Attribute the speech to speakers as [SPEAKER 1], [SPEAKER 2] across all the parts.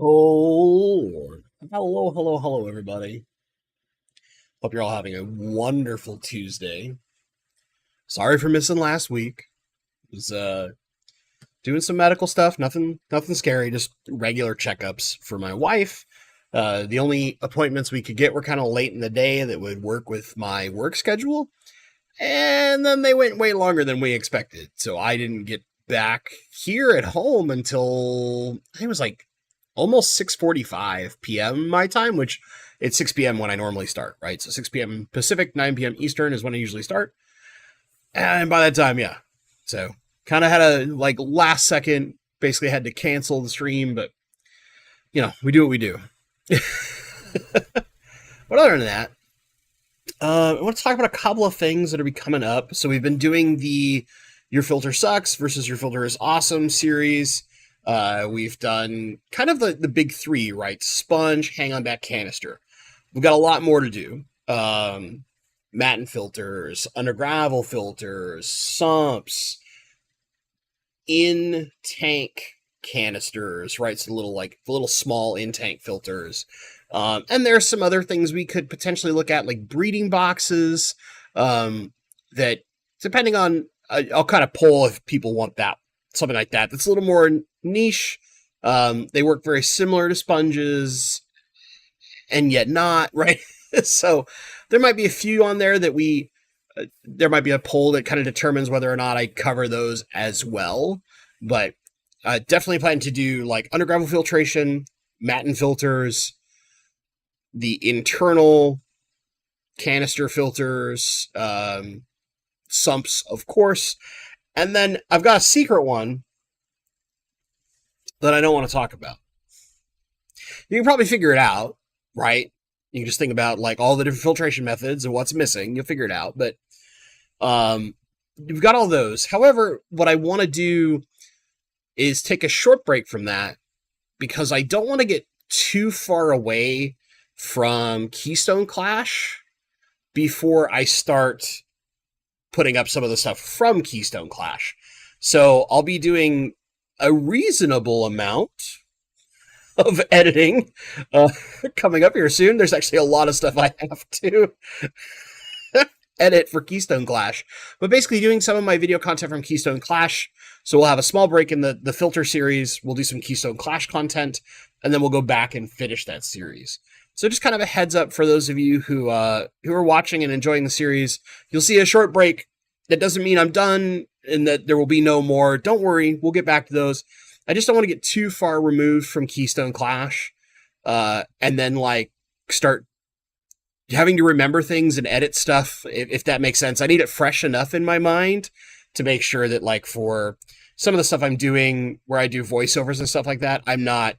[SPEAKER 1] Oh, Lord. Hello, hello, hello, everybody. Hope you're all having a wonderful Tuesday. Sorry for missing last week. Was doing some medical stuff, nothing scary, just regular checkups for my wife. The only appointments we could get were kind of late in the day that would work with my work schedule. And then they went way longer than we expected. So I didn't get back here at home until I think it was like almost 6:45 p.m. my time, which it's 6 p.m. when I normally start, right? So 6 p.m. Pacific, 9 p.m. Eastern is when I usually start. And by that time, yeah. So kind of had a like last second, basically had to cancel the stream, but we do what we do. But other than that, I want to talk about a couple of things that are be coming up. So we've been doing the Your Filter Sucks versus Your Filter is Awesome series. We've done kind of the big three, right? Sponge, hang on back, canister. We've got a lot more to do. Matten filters, under gravel filters, sumps, in tank canisters, right? So little small in tank filters. And there's some other things we could potentially look at, like breeding boxes, that depending on, I'll kind of poll if people want that, something like that. That's a little more niche. They work very similar to sponges and yet not, right? So there might be a few on there that there might be a poll that kind of determines whether or not I cover those as well. But definitely plan to do like under gravel filtration, Matten filters, the internal canister filters, sumps, of course. And then I've got a secret one that I don't want to talk about. You can probably figure it out, right? You can just think about like all the different filtration methods and what's missing. You'll figure it out. But you've got all those. However, what I want to do is take a short break from that because I don't want to get too far away from Keystone Clash before I start putting up some of the stuff from Keystone Clash. So I'll be doing a reasonable amount of editing coming up here soon. There's actually a lot of stuff I have to edit for Keystone Clash, but basically doing some of my video content from Keystone Clash. So we'll have a small break in the filter series. We'll do some Keystone Clash content, and then we'll go back and finish that series. So just kind of a heads up for those of you who are watching and enjoying the series. You'll see a short break. That doesn't mean I'm done and that there will be no more. Don't worry, we'll get back to those. I just don't want to get too far removed from Keystone Clash, and then like start having to remember things and edit stuff, if that makes sense. I need it fresh enough in my mind to make sure that like for some of the stuff I'm doing where I do voiceovers and stuff like that, I'm not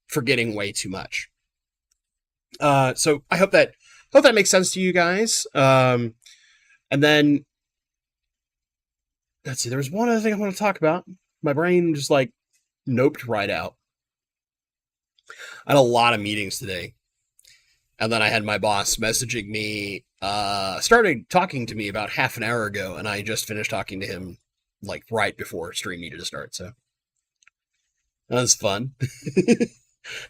[SPEAKER 1] forgetting way too much. So I hope that makes sense to you guys. And then let's see, there was one other thing I want to talk about. My brain just like noped right out. I had a lot of meetings today. And then I had my boss messaging me, started talking to me about half an hour ago, and I just finished talking to him like right before stream needed to start. So that was fun.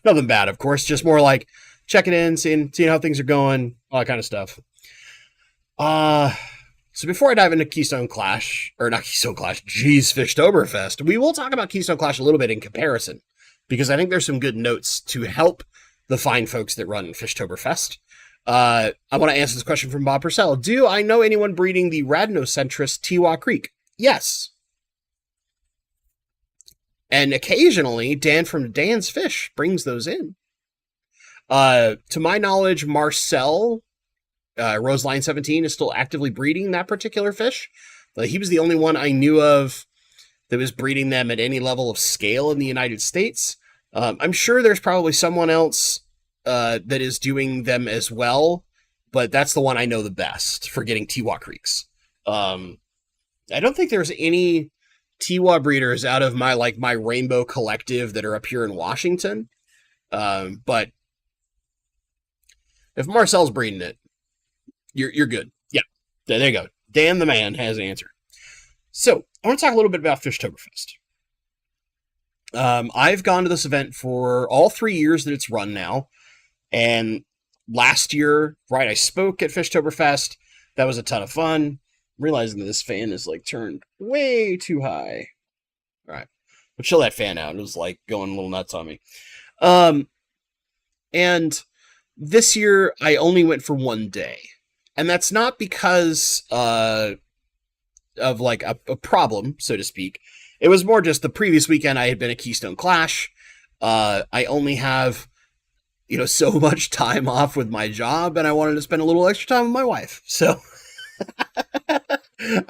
[SPEAKER 1] Nothing bad, of course, just more like checking in, seeing how things are going, all that kind of stuff. So before I dive into Keystone Clash, or not Keystone Clash, FishtoberFest, we will talk about Keystone Clash a little bit in comparison, because I think there's some good notes to help the fine folks that run FishtoberFest. I want to answer this question from Bob Purcell. Do I know anyone breeding the Radnocentris Tewa Creek? Yes. And occasionally, Dan from Dan's Fish brings those in. To my knowledge, Marcel, Roseline 17, is still actively breeding that particular fish. He was the only one I knew of that was breeding them at any level of scale in the United States. I'm sure there's probably someone else that is doing them as well, but that's the one I know the best for getting Tewa Creeks. I don't think there's any Tewa breeders out of my Rainbow Collective that are up here in Washington. But if Marcel's breeding it, you're good. Yeah, there you go. Dan the man has answered. So I want to talk a little bit about Fishtoberfest. I've gone to this event for all 3 years that it's run now. And last year, right, I spoke at FishtoberFest. That was a ton of fun. I'm realizing that this fan is like turned way too high. All right. But chill that fan out. It was like going a little nuts on me. Um, and this year I only went for 1 day. And that's not because of like a problem, so to speak. It was more just the previous weekend I had been at Keystone Clash. I only have so much time off with my job, and I wanted to spend a little extra time with my wife. So I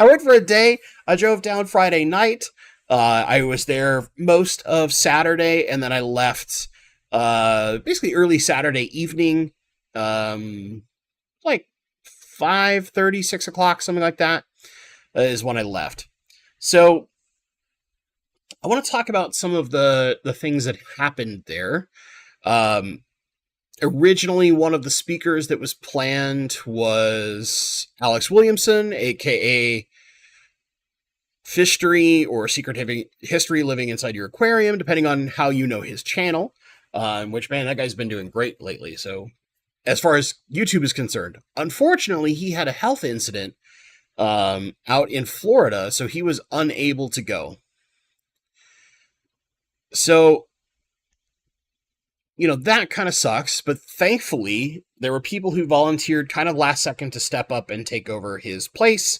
[SPEAKER 1] went for a day. I drove down Friday night. I was there most of Saturday, and then I left basically early Saturday evening, like 5:30, 6 o'clock, something like that, is when I left. So I want to talk about some of the things that happened there. Um, Originally, one of the speakers that was planned was Alex Williamson, aka Fishtory or Secret History Living Inside Your Aquarium, depending on how you know his channel. Which, man, that guy's been doing great lately. So, as far as YouTube is concerned, unfortunately, he had a health incident out in Florida, so he was unable to go. So, that kind of sucks, but thankfully, there were people who volunteered kind of last second to step up and take over his place.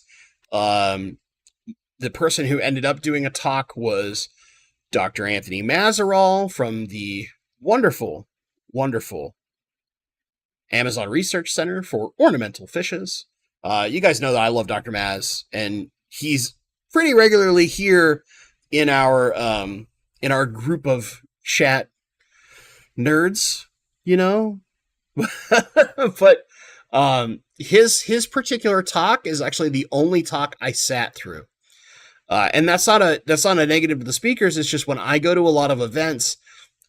[SPEAKER 1] The person who ended up doing a talk was Dr. Anthony Mazerall from the wonderful, wonderful Amazon Research Center for Ornamental Fishes. You guys know that I love Dr. Maz, and he's pretty regularly here in our group of chat nerds, but his particular talk is actually the only talk I sat through. And that's not a negative to the speakers. It's just when I go to a lot of events,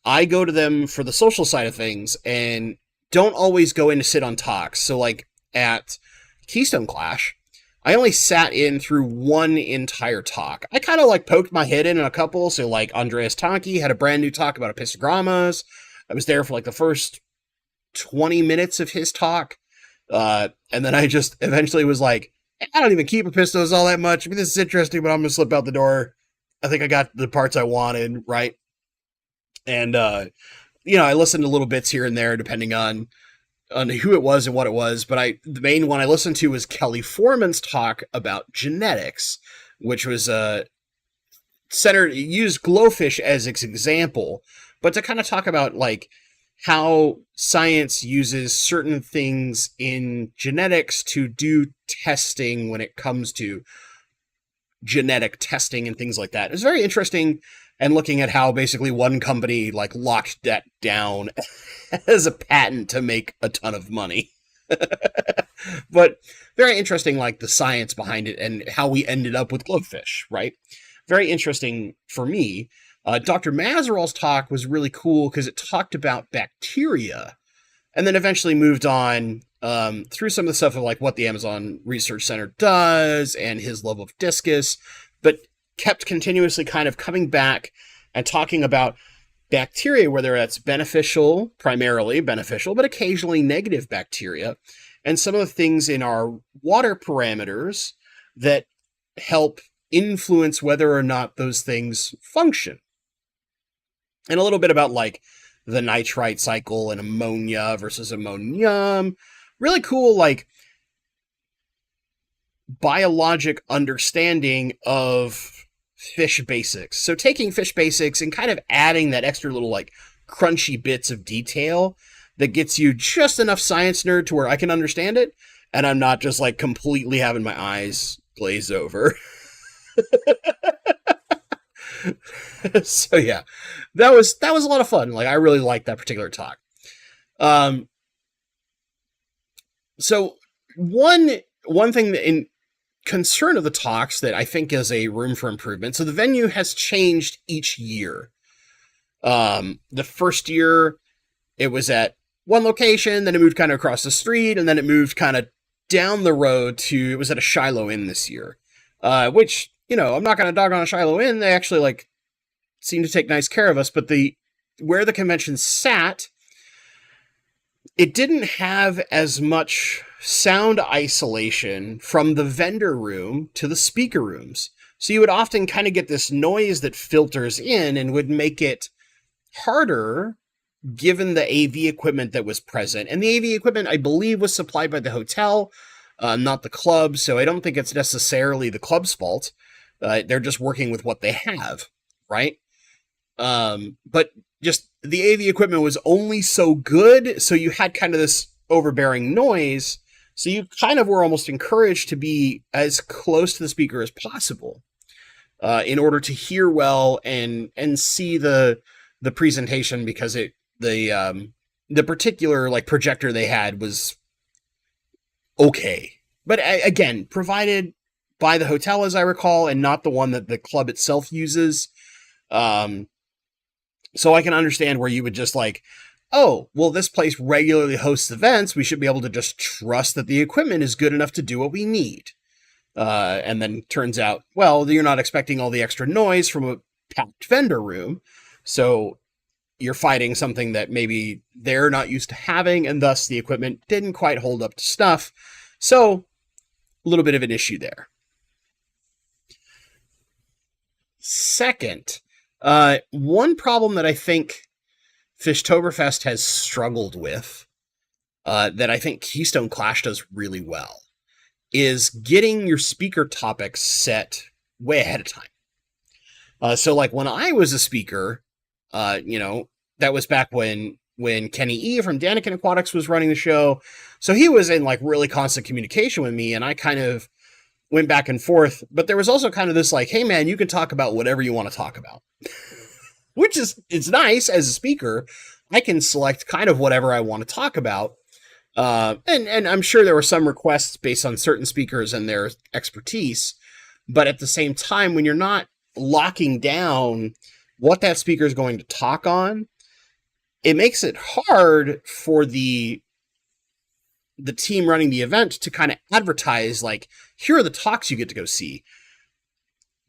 [SPEAKER 1] I go to them for the social side of things and don't always go in to sit on talks. So like at Keystone Clash, I only sat in through one entire talk. I kind of like poked my head in a couple. So like Andreas Tonki had a brand new talk about epistogrammas. I was there for like the first 20 minutes of his talk. And then I just eventually was like, I don't even keep epistos all that much. I mean, this is interesting, but I'm going to slip out the door. I think I got the parts I wanted, right? And, I listened to little bits here and there depending on who it was and what it was. But the main one I listened to was Kelly Foreman's talk about genetics, which was used glowfish as its example, but to kind of talk about like how science uses certain things in genetics to do testing when it comes to genetic testing and things like that. It's very interesting, and looking at how basically one company like locked that down as a patent to make a ton of money. But very interesting, like the science behind it and how we ended up with glowfish, right? Very interesting for me. Dr. Mazerall's talk was really cool because it talked about bacteria and then eventually moved on through some of the stuff of like what the Amazon Research Center does and his love of discus, but kept continuously kind of coming back and talking about bacteria, whether that's beneficial, primarily beneficial, but occasionally negative bacteria, and some of the things in our water parameters that help influence whether or not those things function. And a little bit about like the nitrite cycle and ammonia versus ammonium. Really cool, like biologic understanding of fish basics. So taking fish basics and kind of adding that extra little like crunchy bits of detail that gets you just enough science nerd to where I can understand it, and I'm not just like completely having my eyes glaze over. So yeah, that was a lot of fun. Like I really liked that particular talk. So one thing that in concern of the talks that I think is a room for improvement. So the venue has changed each year. The first year it was at one location, then it moved kind of across the street, and then it moved kind of down the road to, it was at a Shiloh Inn this year. Which, I'm not going to dog on a Shiloh Inn. They actually like seemed to take nice care of us, but the where the convention sat, it didn't have as much sound isolation from the vendor room to the speaker rooms. So you would often kind of get this noise that filters in and would make it harder given the AV equipment that was present. And the AV equipment, I believe, was supplied by the hotel, not the club. So I don't think it's necessarily the club's fault. They're just working with what they have, right? But just the AV equipment was only so good, so you had kind of this overbearing noise. So you kind of were almost encouraged to be as close to the speaker as possible in order to hear well and see the presentation, because the particular like projector they had was okay, but again, provided by the hotel, as I recall, and not the one that the club itself uses. So I can understand where you would just like, oh, well, this place regularly hosts events. We should be able to just trust that the equipment is good enough to do what we need. And then turns out, well, you're not expecting all the extra noise from a packed vendor room. So you're fighting something that maybe they're not used to having, and thus the equipment didn't quite hold up to stuff. So a little bit of an issue there. Second, one problem that I think FishtoberFest has struggled with, that I think Keystone Clash does really well, is getting your speaker topics set way ahead of time. So like when I was a speaker, that was back when Kenny E from Daniken Aquatics was running the show. So he was in like really constant communication with me, and I kind of went back and forth. But there was also kind of this like, hey man, you can talk about whatever you want to talk about. Which is, it's nice as a speaker. I can select kind of whatever I want to talk about. And I'm sure there were some requests based on certain speakers and their expertise. But at the same time, when you're not locking down what that speaker is going to talk on, it makes it hard for the team running the event to kind of advertise, like, here are the talks you get to go see.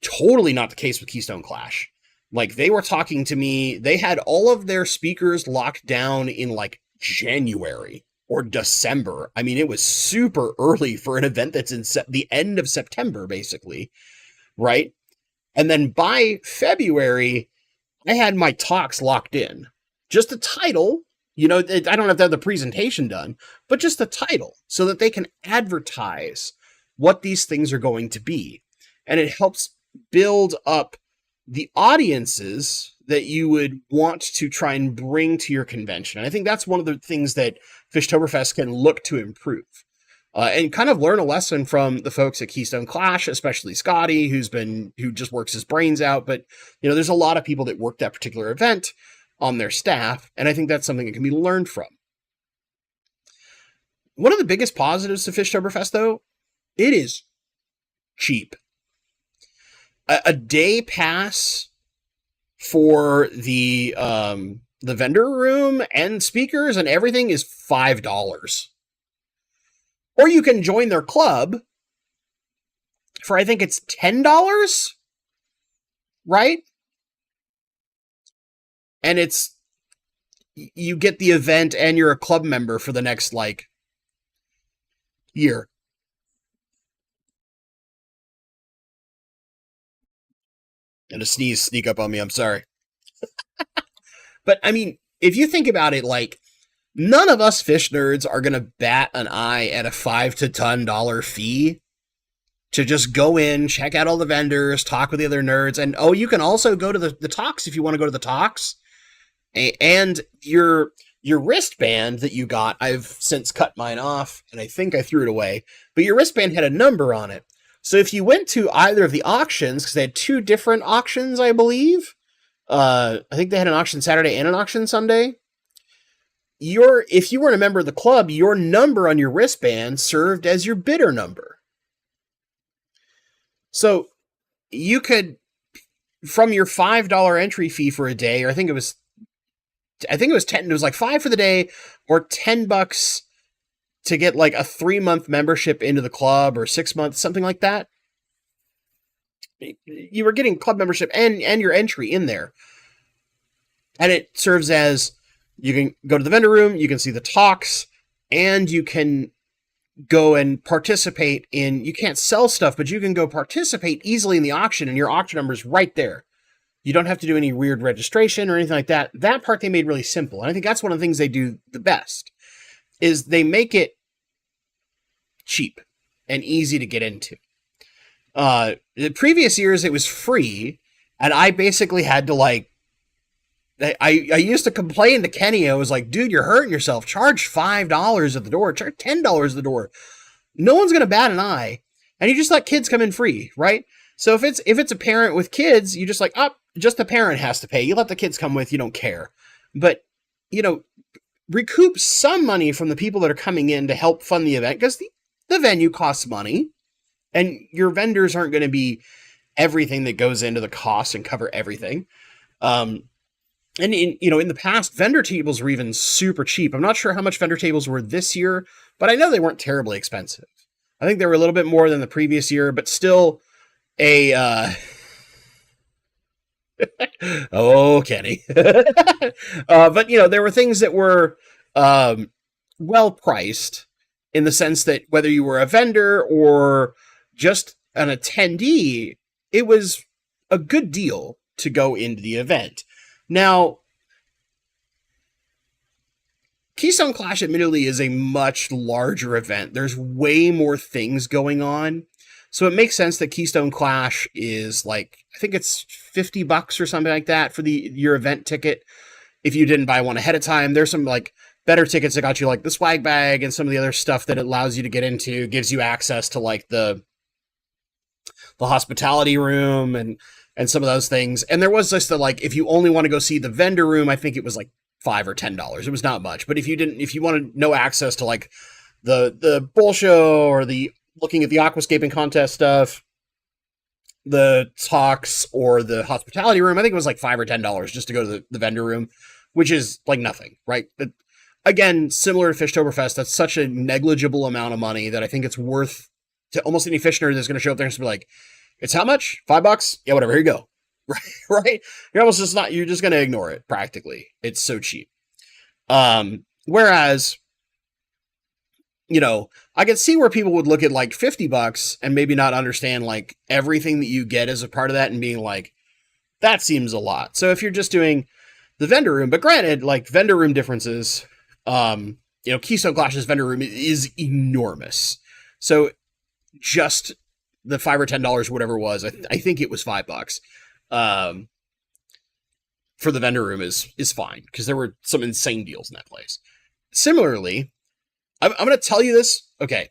[SPEAKER 1] Totally not the case with Keystone Clash. Like, they were talking to me, they had all of their speakers locked down in like January or December. I mean, it was super early for an event that's in the end of September, basically, right? And then by February, I had my talks locked in. Just the title, I don't have to have the presentation done, but just the title so that they can advertise what these things are going to be. And it helps build up the audiences that you would want to try and bring to your convention. And I think that's one of the things that FishtoberFest can look to improve. And kind of learn a lesson from the folks at Keystone Clash, especially Scotty, who just works his brains out. But, there's a lot of people that work that particular event on their staff, and I think that's something that can be learned from. One of the biggest positives to FishtoberFest, though, it is cheap. A day pass for the vendor room and speakers and everything is $5. Or you can join their club for, I think it's $10, right? And you get the event and you're a club member for the next, like, year. And a sneeze sneak up on me, I'm sorry. But, I mean, if you think about it, like, none of us fish nerds are going to bat an eye at a $5 to $10 fee to just go in, check out all the vendors, talk with the other nerds. And, you can also go to the talks if you want to go to the talks. And your wristband that you got, I've since cut mine off, and I think I threw it away, but your wristband had a number on it. So if you went to either of the auctions, because they had two different auctions, I believe, I think they had an auction Saturday and an auction Sunday, if you were a member of the club, your number on your wristband served as your bidder number. So you could, from your $5 entry fee for a day, or I think it was 10, it was like $5 for the day, or $10 to get like a 3-month membership into the club, or 6 months, something like that. you were getting club membership and your entry in there. And it serves as you can go to the vendor room, you can see the talks, and you can go and participate in, you can't sell stuff, but you can go participate easily in the auction, and your auction number is right there. You don't have to do any weird registration or anything like that. That part they made really simple. And I think that's one of the things they do the best, is they make it cheap and easy to get into. The previous years it was free, and I basically had to I used to complain to Kenny. I was like, dude, you're hurting yourself. Charge $5 at the door. Charge $10 at the door. No one's going to bat an eye. And you just let kids come in free, right? So if it's a parent with kids, you just just the parent has to pay. You let the kids come with, you don't care. But, recoup some money from the people that are coming in to help fund the event, because the venue costs money, and your vendors aren't going to be everything that goes into the cost and cover everything. And in the past, vendor tables were even super cheap. I'm not sure how much vendor tables were this year, but I know they weren't terribly expensive. I think they were a little bit more than the previous year, but still oh, Kenny. But there were things that were well priced, in the sense that whether you were a vendor or just an attendee, it was a good deal to go into the event. Now, Keystone Clash admittedly is a much larger event. There's way more things going on. So it makes sense that Keystone Clash is I think it's $50 or something like that for your event ticket. If you didn't buy one ahead of time, there's some better tickets that got you the swag bag and some of the other stuff that it allows you to get into, gives you access to the hospitality room and some of those things. And there was just if you only want to go see the vendor room, I think it was $5 or $10. It was not much. But if you wanted no access to the bull show or the looking at the aquascaping contest stuff, the talks, or the hospitality room, I think it was $5 or $10 just to go to the vendor room, which is nothing, right? But again, similar to Fishtoberfest, that's such a negligible amount of money that I think it's worth to almost any fish nerd that's going to show up there and just be it's how much? $5? Yeah, whatever. Here you go. Right? You're almost just you're just going to ignore it practically. It's so cheap. Whereas, I could see where people would look at $50 and maybe not understand everything that you get as a part of that, and being that seems a lot. So if you're just doing the vendor room, but granted, vendor room differences, Keystone Clash's vendor room is enormous. So just the $5 or $10, whatever it was, I think it was $5, for the vendor room is fine, because there were some insane deals in that place. Similarly, I'm going to tell you this. Okay.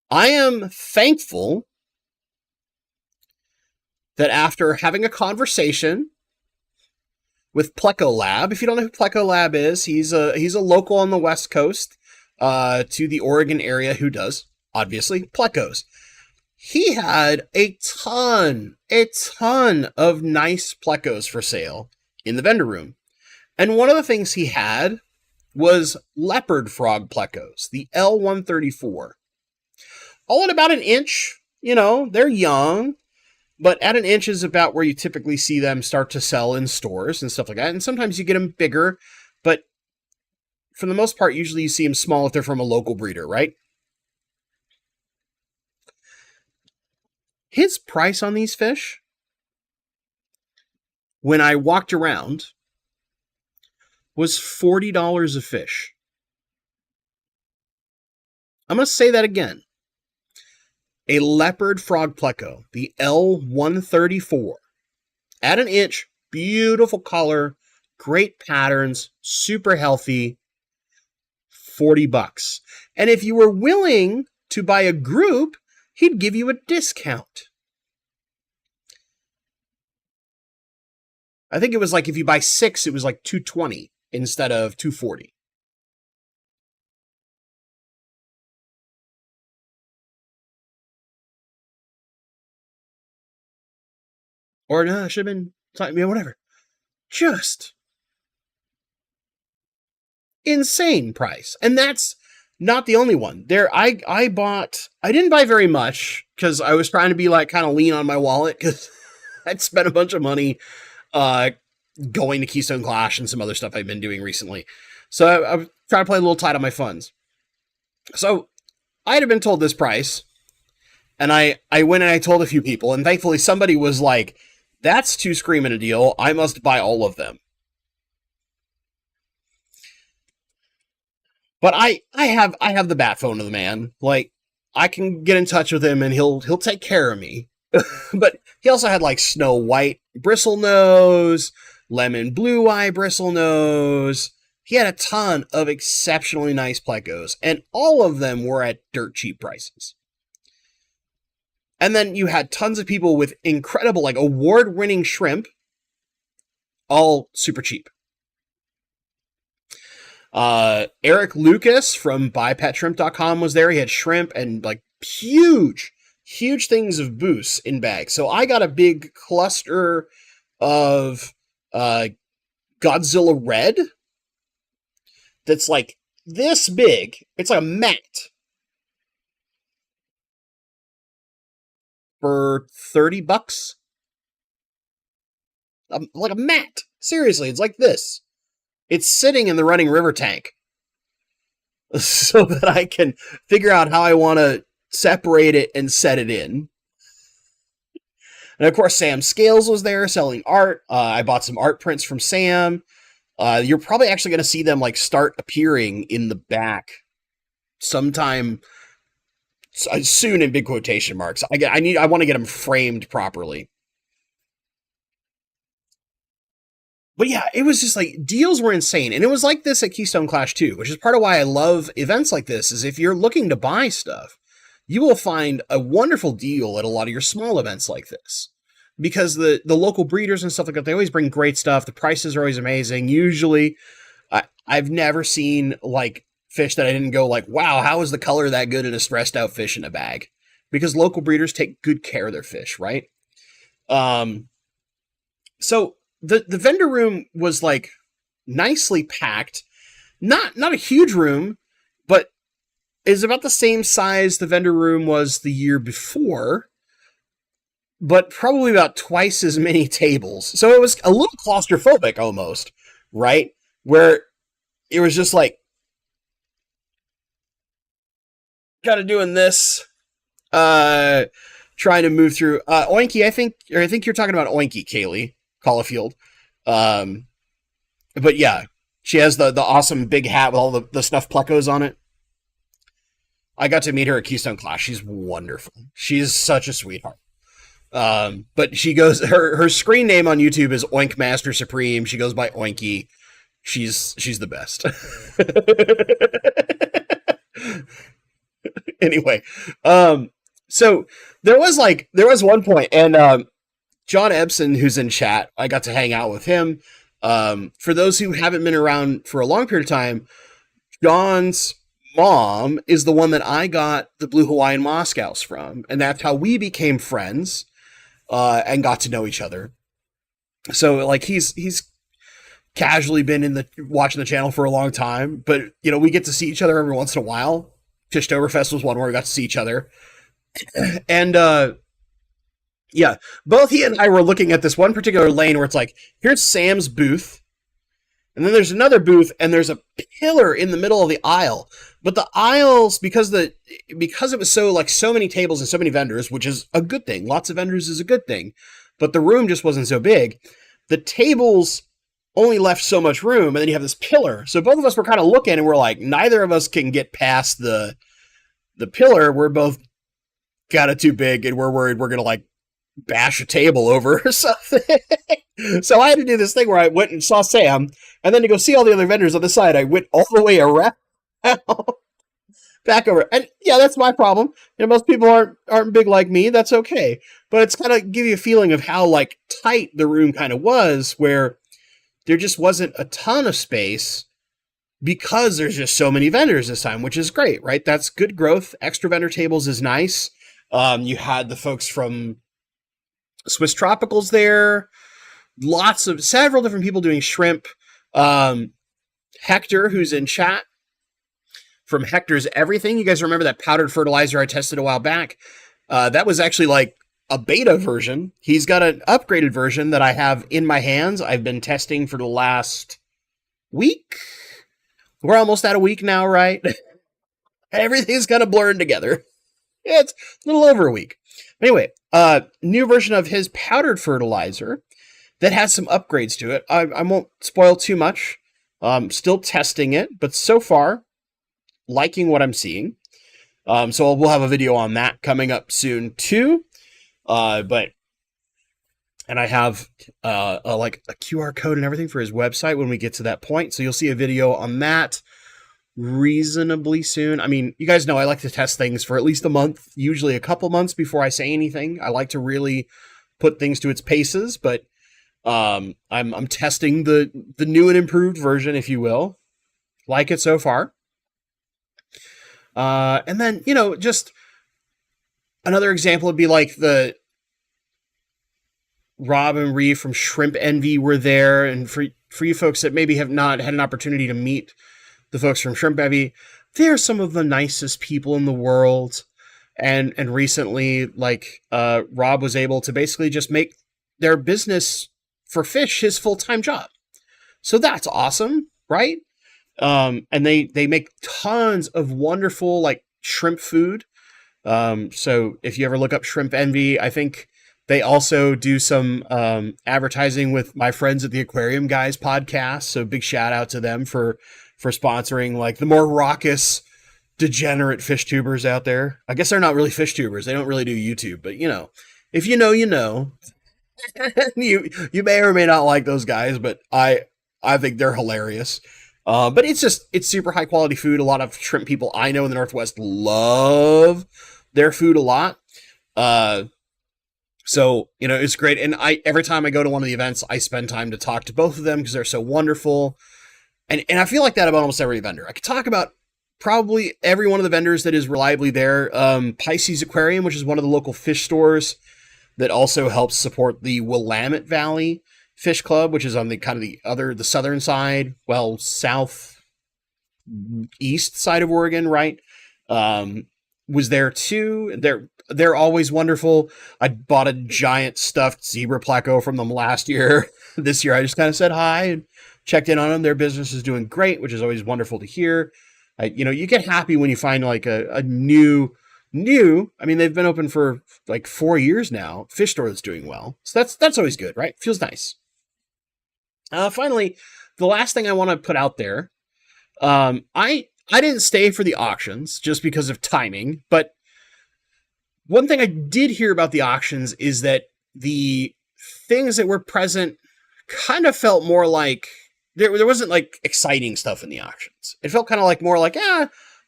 [SPEAKER 1] I am thankful that after having a conversation with Pleco Lab, if you don't know who Pleco Lab is, he's a local on the West Coast, to the Oregon area, who does, obviously, Plecos. He had a ton of nice Plecos for sale in the vendor room. And one of the things he had was leopard frog Plecos, the L134. All at about an inch, they're young, but at an inch is about where you typically see them start to sell in stores and stuff like that. And sometimes you get them bigger, but for the most part, usually you see them small if they're from a local breeder, right? His price on these fish, when I walked around, was $40 a fish. I'm going to say that again. A leopard frog pleco, the L134, at an inch, beautiful color, great patterns, super healthy, $40. And if you were willing to buy a group, he'd give you a discount. I think it was if you buy 6, it was $220 instead of $240. Or no, it should have been, whatever. Just insane price. And that's Not the only one. I didn't buy very much because I was trying to be like kind of lean on my wallet because I'd spent a bunch of money uh, going to Keystone Clash and some other stuff I've been doing recently. So I'm trying to play a little tight on my funds. So I had been told this price, and I went and I told a few people, and thankfully somebody was like, that's too screaming a deal. I must buy all of them. But I have the bat phone of the man. Like, I can get in touch with him and he'll take care of me. But he also had like Snow White bristle nose, lemon blue eye bristle nose. He had a ton of exceptionally nice plecos, and all of them were at dirt cheap prices. And then you had tons of people with incredible, like award-winning shrimp, all super cheap. Eric Lucas from buypetshrimp.com was there. He had shrimp and like huge things of Boost in bags. So I got a big cluster of Godzilla Red that's like this big. It's like a mat for $30. Like a mat. Seriously, it's like this. It's sitting in the running river tank so that I can figure out how I want to separate it and set it in. And of course, Sam Scales was there selling art. I bought some art prints from Sam. You're probably actually going to see them like start appearing in the back sometime soon in big quotation marks. I want to get them framed properly. But yeah, it was just like deals were insane. And it was like this at Keystone Clash too, which is part of why I love events like this, is if you're looking to buy stuff, you will find a wonderful deal at a lot of your small events like this. Because the local breeders and stuff like that, they always bring great stuff. The prices are always amazing. Usually, I've never seen like fish that I didn't go like, wow, how is the color that good in a stressed out fish in a bag? Because local breeders take good care of their fish, right? So the vendor room was like nicely packed. Not a huge room, but is about the same size the vendor room was the year before, but probably about twice as many tables. So it was a little claustrophobic almost, right? Where it was just like kind of doing this, trying to move through. Oinky, I think you're talking about Oinky, Kaylee Caulfield. But yeah, she has the awesome big hat with all the stuffed plecos on it. I got to meet her at Keystone Clash. She's wonderful. She's such a sweetheart. But she goes, her screen name on YouTube is Oink Master Supreme. She goes by Oinky. She's the best. Anyway, so there was one point, and John Ebson, who's in chat, I got to hang out with him. For those who haven't been around for a long period of time, John's mom is the one that I got the Blue Hawaiian Moscows from, and that's how we became friends and got to know each other. So like he's casually been watching the channel for a long time, but you know, we get to see each other every once in a while. FishtoberFest was one where we got to see each other, and yeah, both he and I were looking at this one particular lane where it's like, here's Sam's booth, and then there's another booth, and there's a pillar in the middle of the aisle. But the aisles, because it was so many tables and so many vendors, which is a good thing. Lots of vendors is a good thing, but the room just wasn't so big. The tables only left so much room, and then you have this pillar. So both of us were kind of looking, and we're like, neither of us can get past the pillar. We're both got it too big, and we're worried we're gonna like bash a table over or something. So I had to do this thing where I went and saw Sam, and then to go see all the other vendors on the side, I went all the way around back over. And yeah, that's my problem. You know, most people aren't big like me. That's okay. But it's kind of give you a feeling of how like tight the room kind of was, where there just wasn't a ton of space because there's just so many vendors this time, which is great, right? That's good growth. Extra vendor tables is nice. You had the folks from Swiss Tropicals there. Several different people doing shrimp. Hector, who's in chat, from Hector's Everything. You guys remember that powdered fertilizer I tested a while back? That was actually like a beta version. He's got an upgraded version that I have in my hands. I've been testing for the last week. We're almost at a week now, right? Everything's kind of blurring together. It's a little over a week. Anyway, new version of his powdered fertilizer that has some upgrades to it. I won't spoil too much. Still testing it, but so far, liking what I'm seeing. So we'll have a video on that coming up soon too. And I have like a QR code and everything for his website when we get to that point. So you'll see a video on that reasonably soon. I mean, you guys know I like to test things for at least a month, usually a couple months before I say anything. I like to really put things to its paces, but I'm testing the new and improved version, if you will. Like it so far. And then, just another example would be like the Rob and Ree from Shrimp Envy were there. And for you folks that maybe have not had an opportunity to meet the folks from Shrimp Envy, they're some of the nicest people in the world. And recently, like, Rob was able to basically just make their business for fish his full-time job. So that's awesome, right? And they make tons of wonderful, like, shrimp food. So if you ever look up Shrimp Envy, I think they also do some advertising with my friends at the Aquarium Guys podcast. So big shout out to them for sponsoring like the more raucous, degenerate fish tubers out there. I guess they're not really fish tubers. They don't really do YouTube, but if you know, you know. you may or may not like those guys, but I think they're hilarious. But it's super high quality food. A lot of shrimp people I know in the Northwest love their food a lot. So, it's great. And every time I go to one of the events, I spend time to talk to both of them because they're so wonderful. And I feel like that about almost every vendor. I could talk about probably every one of the vendors that is reliably there. Pisces Aquarium, which is one of the local fish stores that also helps support the Willamette Valley Fish Club, which is on the kind of the southern side, southeast side of Oregon, right? Was there too. They're always wonderful. I bought a giant stuffed zebra pleco from them last year. This year I just kind of said hi and checked in on them. Their business is doing great, which is always wonderful to hear. You get happy when you find like a new, I mean, they've been open for like 4 years now, fish store that's doing well. So that's always good, right? Feels nice. Finally, the last thing I want to put out there, I didn't stay for the auctions just because of timing, but one thing I did hear about the auctions is that the things that were present kind of felt more like there wasn't like exciting stuff in the auctions. It felt kind of like more like,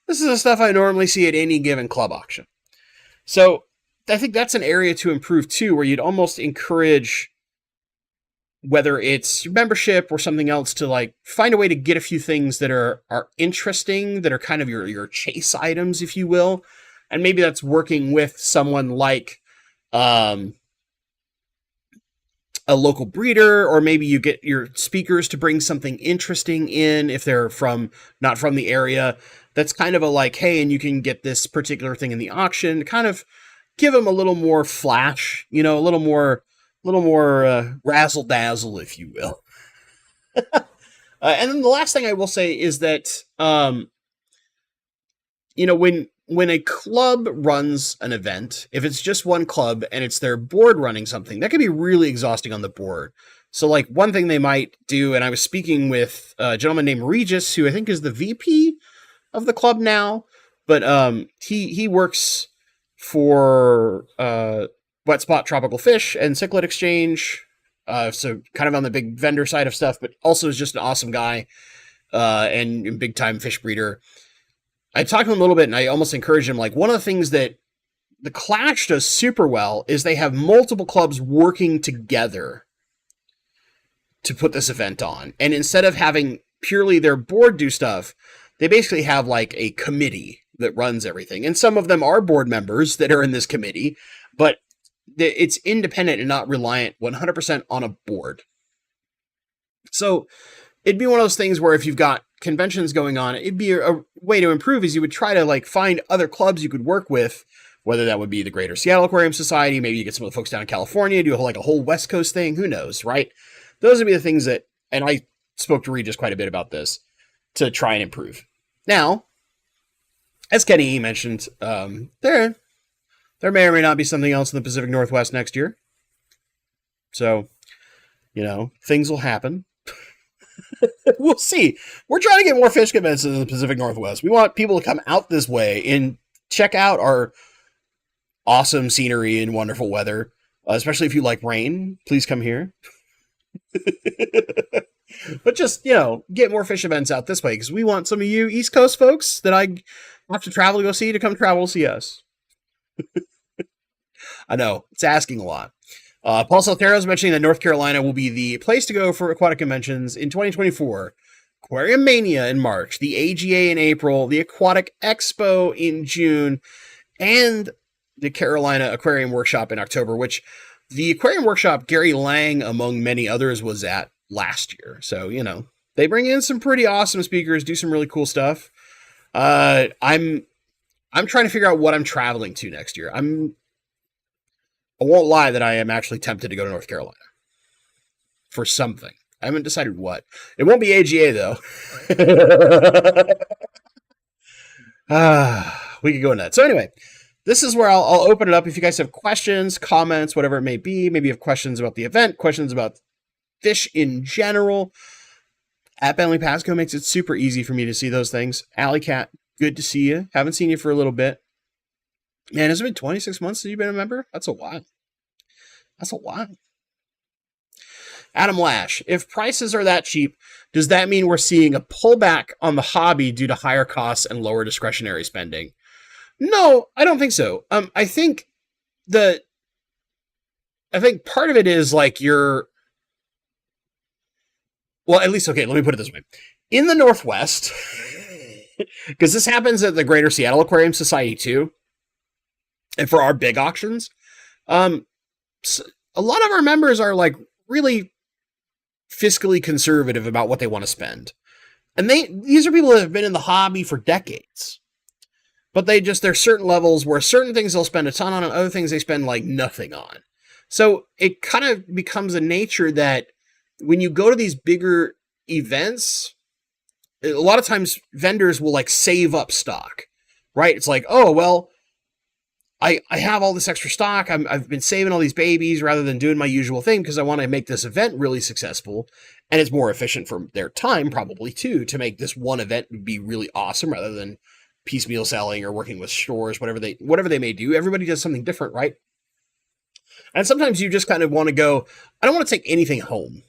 [SPEAKER 1] this is the stuff I normally see at any given club auction. So I think that's an area to improve too, where you'd almost encourage, whether it's your membership or something else, to like find a way to get a few things that are interesting, that are kind of your chase items, if you will. And maybe that's working with someone like a local breeder, or maybe you get your speakers to bring something interesting in if they're not from the area. That's kind of a like, hey, and you can get this particular thing in the auction, kind of give them a little more flash, a little more razzle dazzle, if you will. And then the last thing I will say is that, when a club runs an event, if it's just one club and it's their board running something, that can be really exhausting on the board. So like one thing they might do, and I was speaking with a gentleman named Regis, who I think is the VP of the club now, but he works for Wet Spot Tropical Fish and Cichlid Exchange, so kind of on the big vendor side of stuff, but also is just an awesome guy and big time fish breeder. I talked to him a little bit, and I almost encouraged him. Like, one of the things that the Clash does super well is they have multiple clubs working together to put this event on. And instead of having purely their board do stuff, they basically have like a committee that runs everything. And some of them are board members that are in this committee, but it's independent and not reliant 100% on a board. So it'd be one of those things where if you've got conventions going on, it'd be a way to improve is you would try to like find other clubs you could work with, whether that would be the Greater Seattle Aquarium Society, maybe you get some of the folks down in California, do like a whole West Coast thing, who knows, right? Those would be the things that, and I spoke to Regis quite a bit about this, to try and improve. Now, as Kenny mentioned, there may or may not be something else in the Pacific Northwest next year. So, things will happen. We'll see. We're trying to get more fish conventions in the Pacific Northwest. We want people to come out this way and check out our awesome scenery and wonderful weather. Especially if you like rain, please come here. But just, get more fish events out this way because we want some of you East Coast folks that I have to travel to go see to come travel to see us. I know, it's asking a lot. Paul Saltero is mentioning that North Carolina will be the place to go for aquatic conventions in 2024. Aquarium Mania in March, the AGA in April, the Aquatic Expo in June, and the Carolina Aquarium Workshop in October, which the Aquarium Workshop, Gary Lang, among many others, was at last year. So, they bring in some pretty awesome speakers, do some really cool stuff. I'm trying to figure out what I'm traveling to next year. I won't lie that I am actually tempted to go to North Carolina for something. I haven't decided what. It won't be AGA, though. We could go into that. So anyway, this is where I'll open it up. If you guys have questions, comments, whatever it may be, maybe you have questions about the event, questions about fish in general, at Bentley Pasco makes it super easy for me to see those things. Alley Cat, good to see you. Haven't seen you for a little bit. Man, has it been 26 months since you've been a member? That's a while. Adam Lash, if prices are that cheap, does that mean we're seeing a pullback on the hobby due to higher costs and lower discretionary spending? No, I don't think so. I think part of it is like well, at least, okay, let me put it this way. In the Northwest, because this happens at the Greater Seattle Aquarium Society too, and for our big auctions, a lot of our members are like really fiscally conservative about what they want to spend. And these are people that have been in the hobby for decades. But there's certain levels where certain things they'll spend a ton on and other things they spend like nothing on. So it kind of becomes a nature that when you go to these bigger events, a lot of times vendors will like save up stock, right? It's like, oh, well, I have all this extra stock. I've been saving all these babies rather than doing my usual thing because I want to make this event really successful. And it's more efficient for their time probably too, to make this one event be really awesome rather than piecemeal selling or working with stores, whatever they may do. Everybody does something different, right? And sometimes you just kind of want to go, I don't want to take anything home.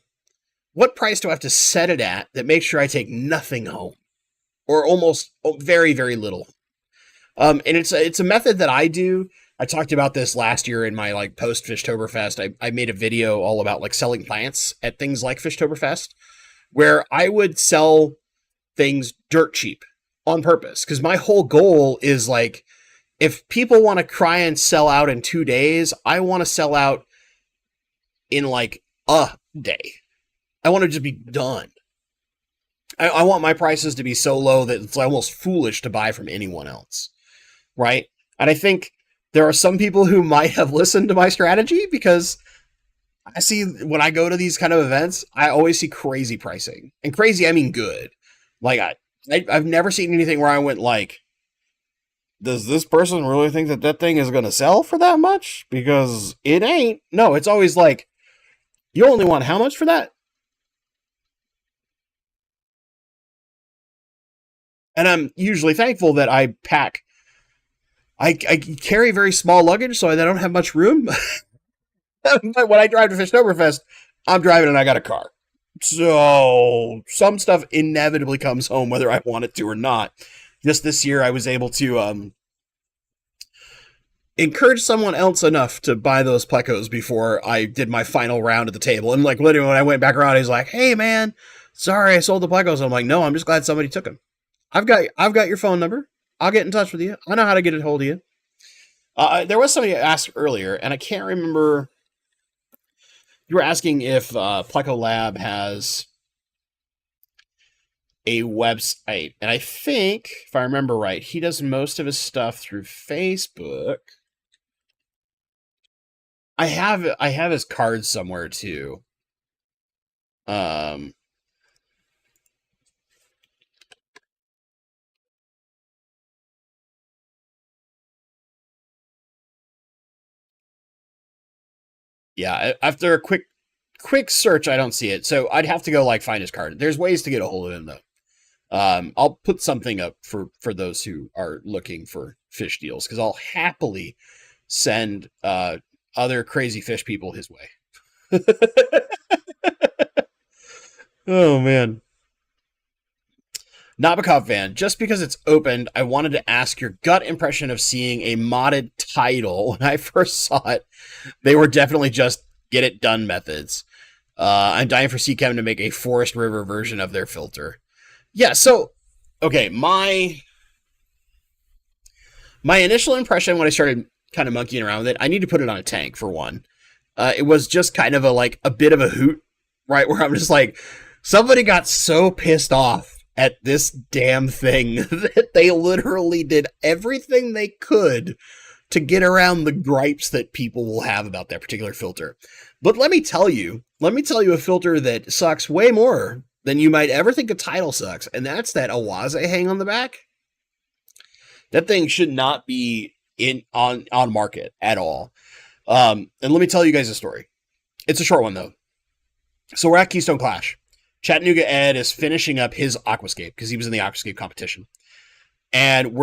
[SPEAKER 1] What price do I have to set it at that makes sure I take nothing home or almost very, very little? And it's a method that I do. I talked about this last year in my like post FishtoberFest. I made a video all about like selling plants at things like FishtoberFest, where I would sell things dirt cheap on purpose. Because my whole goal is like, if people want to try and sell out in 2 days, I want to sell out in like a day. I want to just be done. I want my prices to be so low that it's almost foolish to buy from anyone else. Right? And I think there are some people who might have listened to my strategy because I see when I go to these kind of events, I always see crazy pricing. And crazy, I mean good. Like I've never seen anything where I went like, does this person really think that thing is going to sell for that much? Because it ain't. No, it's always like, you only want how much for that? And I'm usually thankful that I carry very small luggage, so I don't have much room. But when I drive to FishtoberFest, I'm driving and I got a car. So some stuff inevitably comes home, whether I want it to or not. Just this year, I was able to encourage someone else enough to buy those plecos before I did my final round at the table. And like literally, when I went back around, he's like, "Hey, man, sorry I sold the plecos." I'm like, "No, I'm just glad somebody took them. I've got your phone number. I'll get in touch with you. I know how to get a hold of you." There was somebody asked earlier, and I can't remember. You were asking if Pleco Lab has a website, and I think, if I remember right, he does most of his stuff through Facebook. I have his cards somewhere too. Um, yeah, after a quick search, I don't see it, so I'd have to go like find his card. There's ways to get a hold of him though. I'll put something up for those who are looking for fish deals because I'll happily send other crazy fish people his way. Oh man. Nabokov van, just because it's opened, I wanted to ask your gut impression of seeing a modded title. When I first saw it, they were definitely just get it done methods. I'm dying for Seachem to make a Forest River version of their filter. Yeah, so okay, my initial impression when I started kind of monkeying around with it, I need to put it on a tank for one. It was just kind of a bit of a hoot, right? Where I'm just like, somebody got so pissed off at this damn thing that they literally did everything they could to get around the gripes that people will have about that particular filter. But let me tell you a filter that sucks way more than you might ever think a title sucks, and that's that Awaze hang on the back. That thing should not be on market at all. And let me tell you guys a story. It's a short one though. So we're at Keystone Clash. Chattanooga Ed is finishing up his Aquascape because he was in the Aquascape competition. And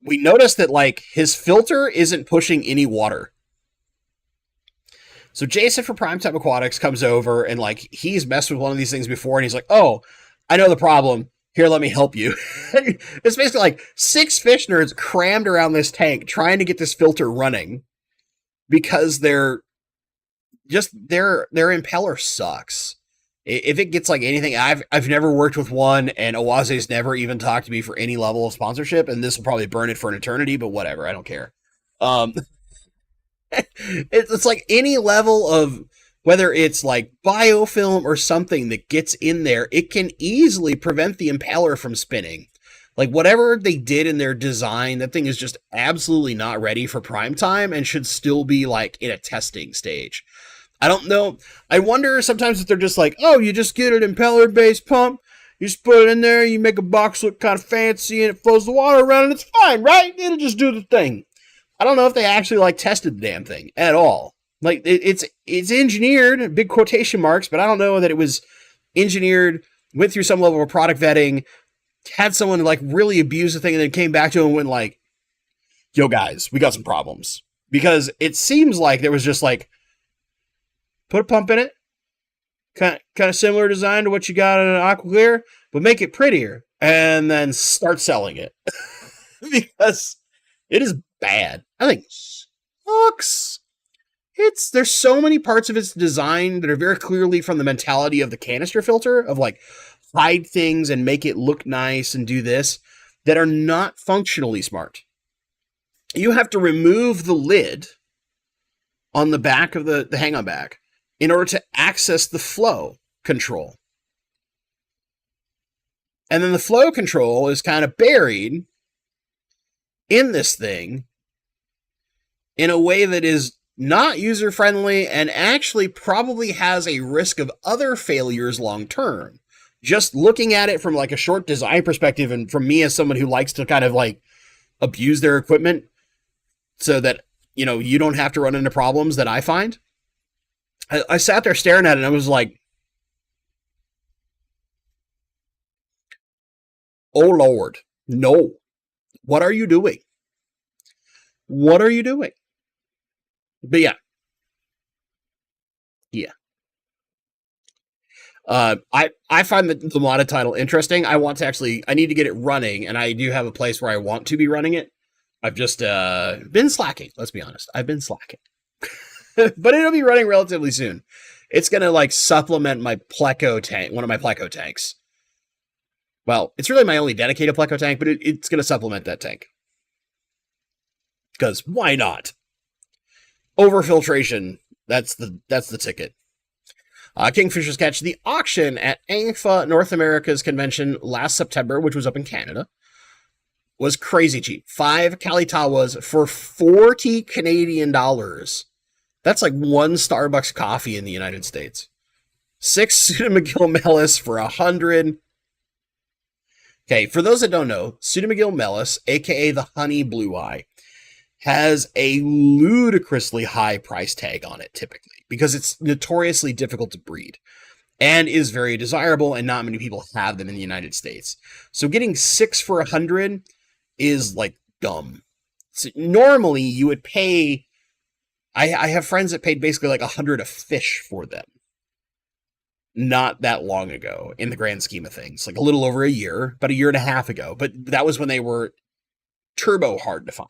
[SPEAKER 1] we noticed that like his filter isn't pushing any water. So Jason from Primetime Aquatics comes over and like he's messed with one of these things before and he's like, "Oh, I know the problem. Here, let me help you." It's basically like 6 fish nerds crammed around this tank trying to get this filter running because their impeller sucks. If it gets like anything, I've never worked with one, and Awaze's never even talked to me for any level of sponsorship, and this will probably burn it for an eternity, but whatever, I don't care. Um, it's like any level of whether it's like biofilm or something that gets in there, it can easily prevent the impeller from spinning. Like whatever they did in their design, that thing is just absolutely not ready for prime time and should still be like in a testing stage. I don't know. I wonder sometimes if they're just like, oh, you just get an impeller-based pump, you just put it in there, you make a box look kind of fancy, and it flows the water around, and it's fine, right? It'll just do the thing. I don't know if they actually like tested the damn thing at all. Like it's engineered, big quotation marks, but I don't know that it was engineered, went through some level of product vetting, had someone like really abuse the thing, and then came back to him and went like, yo guys, we got some problems. Because it seems like there was just like, put a pump in it, kind of similar design to what you got in an Aquaclear, but make it prettier, and then start selling it. Because it is bad. I think it sucks. There's so many parts of its design that are very clearly from the mentality of the canister filter, of like hide things and make it look nice and do this, that are not functionally smart. You have to remove the lid on the back of the hang-on back in order to access the flow control. And then the flow control is kind of buried in this thing in a way that is not user-friendly and actually probably has a risk of other failures long-term. Just looking at it from like a short design perspective, and from me as someone who likes to kind of like abuse their equipment so that, you know, you don't have to run into problems that I find. I sat there staring at it and I was like, oh Lord, no. What are you doing? What are you doing? But yeah. Yeah. I find the modded title interesting. I need to get it running, and I do have a place where I want to be running it. I've just been slacking. Let's be honest. I've been slacking. But it'll be running relatively soon. It's going to like supplement my Pleco tank, one of my Pleco tanks. Well, it's really my only dedicated Pleco tank, but it's going to supplement that tank. Because why not? Overfiltration, that's the ticket. Kingfishers catch. The auction at ANGFA North America's convention last September, which was up in Canada, was crazy cheap. 5 Kalitawas for 40 Canadian dollars. That's like one Starbucks coffee in the United States. 6 Pseudomagil Melis for 100. Okay, for those that don't know, Pseudomagil Melis, aka the honey blue eye, has a ludicrously high price tag on it typically because it's notoriously difficult to breed and is very desirable, and not many people have them in the United States. So getting 6 for 100 is like dumb. So normally you would pay. I have friends that paid basically like 100 a fish for them. Not that long ago in the grand scheme of things, like a little over a year, about a year and a half ago. But that was when they were turbo hard to find.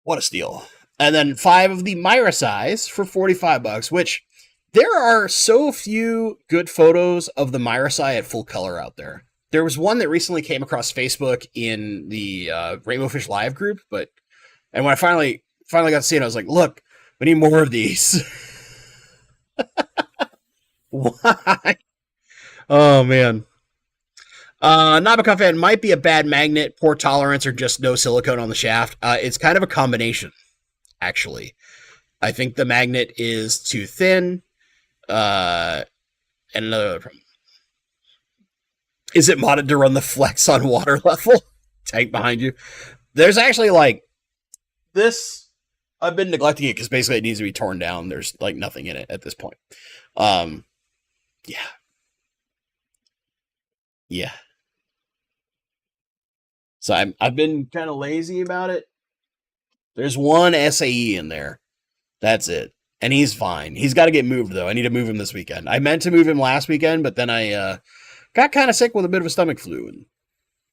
[SPEAKER 1] What a steal. And then 5 of the Myra size for $45, which there are so few good photos of the Myra size at full color out there. There was one that recently came across Facebook in the Rainbow Fish Live group, and when I finally got to see it, I was like, look, we need more of these. Why? Oh, man. Nabokov fan might be a bad magnet, poor tolerance, or just no silicone on the shaft. It's kind of a combination, actually. I think the magnet is too thin. And another problem. Is it modded to run the flex on water level? Tank behind you. There's actually like this. I've been neglecting it because basically it needs to be torn down. There's like nothing in it at this point. Yeah. Yeah. So I've been kind of lazy about it. There's one SAE in there. That's it. And he's fine. He's got to get moved, though. I need to move him this weekend. I meant to move him last weekend, but then I got kind of sick with a bit of a stomach flu and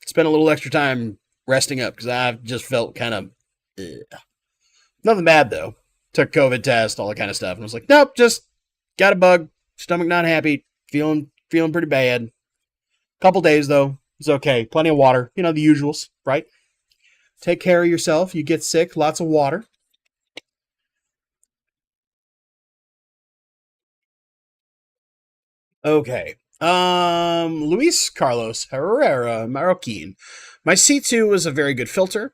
[SPEAKER 1] spent a little extra time resting up because I just felt kind of... Nothing bad, though. Took COVID test, all that kind of stuff. And I was like, nope, just got a bug. Stomach not happy. Feeling pretty bad. Couple days, though. It's okay. Plenty of water. You know, the usuals, right? Take care of yourself. You get sick. Lots of water. Okay. Luis Carlos Herrera Marroquin. My C2 was a very good filter.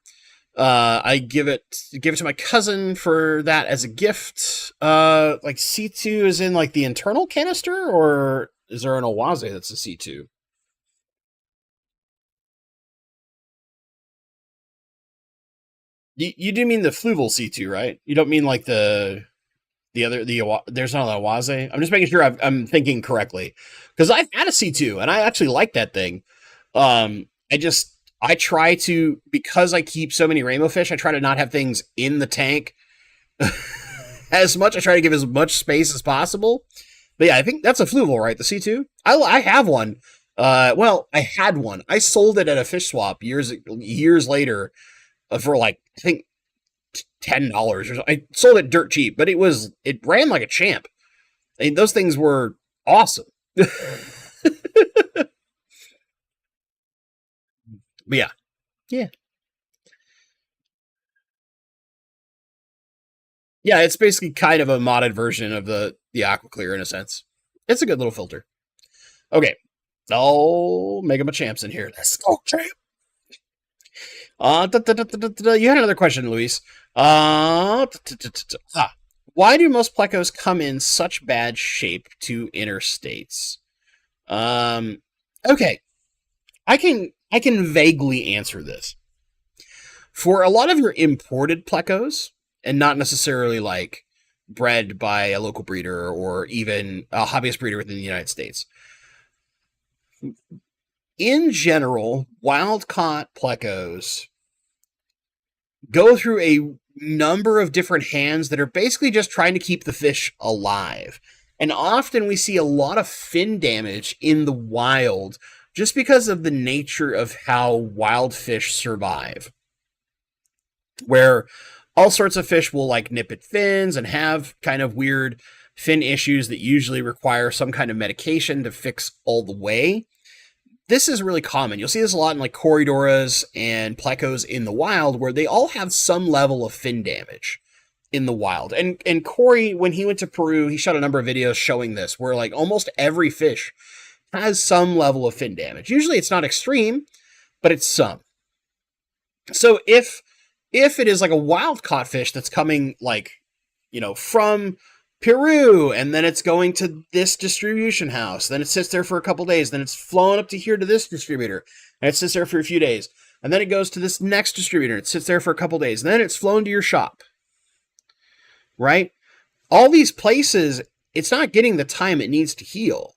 [SPEAKER 1] I give it to my cousin for that as a gift. Like C2 is in like the internal canister, or is there an Owaze that's a C2? You do mean the Fluval C2, right? You don't mean like the there's not an Owaze. I'm just making sure I'm thinking correctly because I've had a C2 and I actually like that thing. I try to, because I keep so many rainbow fish, I try to not have things in the tank as much. I try to give as much space as possible. But yeah, I think that's a Fluval, right? The C2. I have one. Well, I had one. I sold it at a fish swap years later for like I think $10 or so. I sold it dirt cheap, but it ran like a champ. I mean, those things were awesome. But yeah. Yeah. Yeah, it's basically kind of a modded version of the Aqua Clear in a sense. It's a good little filter. Okay. I'll make him a champs in here. Let's go, champ. You had another question, Luis. Why do most plecos come in such bad shape to interstates? Okay. I can vaguely answer this. For a lot of your imported plecos, and not necessarily like bred by a local breeder or even a hobbyist breeder within the United States, in general, wild-caught plecos go through a number of different hands that are basically just trying to keep the fish alive. And often we see a lot of fin damage in the wild just because of the nature of how wild fish survive. Where all sorts of fish will like nip at fins and have kind of weird fin issues that usually require some kind of medication to fix all the way. This is really common. You'll see this a lot in like Corydoras and plecos in the wild where they all have some level of fin damage. in the wild. And Corey, when he went to Peru, he shot a number of videos showing this, where like almost every fish has some level of fin damage. Usually it's not extreme, but it's some. So if it is like a wild caught fish that's coming like, from Peru, and then it's going to this distribution house, then it sits there for a couple days, then it's flown up to here to this distributor, and it sits there for a few days, and then it goes to this next distributor, it sits there for a couple days, and then it's flown to your shop, right? All these places, it's not getting the time it needs to heal.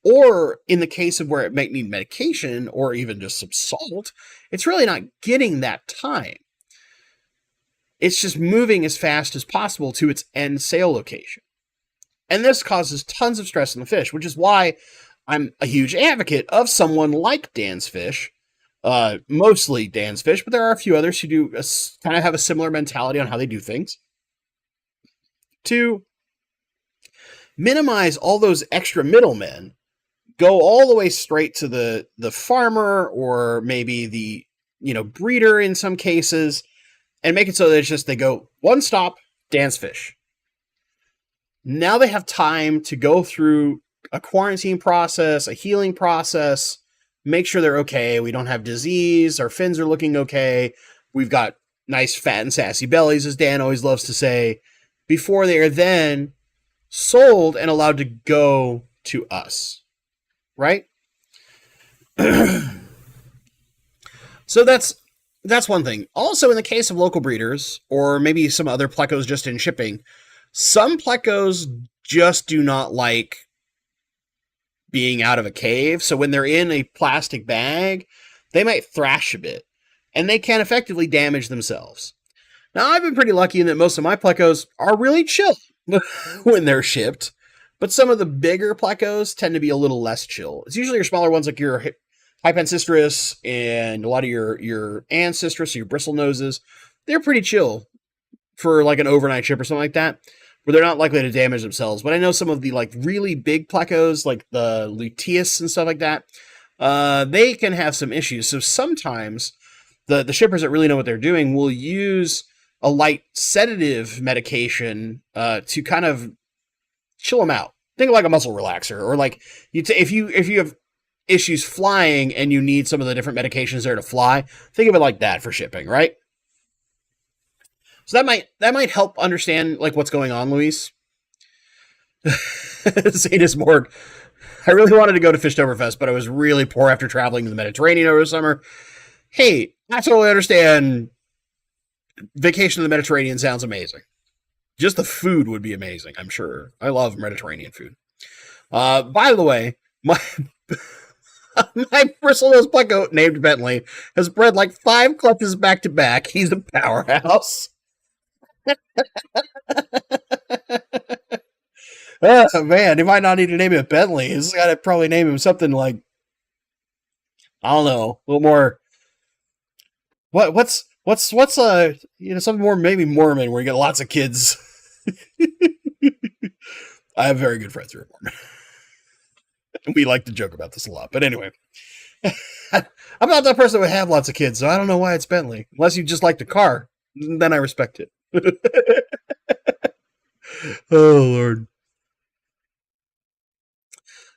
[SPEAKER 1] Or in the case of where it might need medication or even just some salt, it's really not getting that time. It's just moving as fast as possible to its end sale location. And this causes tons of stress on the fish, which is why I'm a huge advocate of someone like Dan's Fish, mostly Dan's Fish, but there are a few others who do kind of have a similar mentality on how they do things, to minimize all those extra middlemen, go all the way straight to the farmer, or maybe the breeder in some cases, and make it so that it's just, they go one stop, Dan's Fish. Now they have time to go through a quarantine process, a healing process, make sure they're okay, we don't have disease, our fins are looking okay, we've got nice fat and sassy bellies, as Dan always loves to say, before they are then sold and allowed to go to us. Right? So that's one thing. Also, in the case of local breeders, or maybe some other plecos just in shipping, some plecos just do not like being out of a cave. So when they're in a plastic bag, they might thrash a bit, and they can effectively damage themselves. Now, I've been pretty lucky in that most of my plecos are really chill when they're shipped. But some of the bigger plecos tend to be a little less chill. It's usually your smaller ones, like your Hypancistris and a lot of your Ancistris or your bristle noses. They're pretty chill for like an overnight ship or something like that, where they're not likely to damage themselves. But I know some of the like really big plecos, like the Luteus and stuff like that, they can have some issues. So sometimes the shippers that really know what they're doing will use a light sedative medication to kind of chill them out. Think of like a muscle relaxer, or like if you have issues flying and you need some of the different medications there to fly, think of it like that for shipping, right? So that might help understand like what's going on, Luis. Sadist Morg. I really wanted to go to FishtoberFest, but I was really poor after traveling to the Mediterranean over the summer. Hey, I totally understand. Vacation in the Mediterranean sounds amazing. Just the food would be amazing, I'm sure. I love Mediterranean food. By the way, my bristlenose pleco named Bentley has bred like 5 clutches back to back. He's a powerhouse. Oh man, he might not need to name it Bentley. He's got to probably name him something like, I don't know, a little more. What's something more, maybe Mormon, where you get lots of kids. I have very good friends who are Mormon. We like to joke about this a lot. But anyway, I'm not that person that would have lots of kids, so I don't know why it's Bentley. Unless you just like the car, then I respect it. Oh, Lord.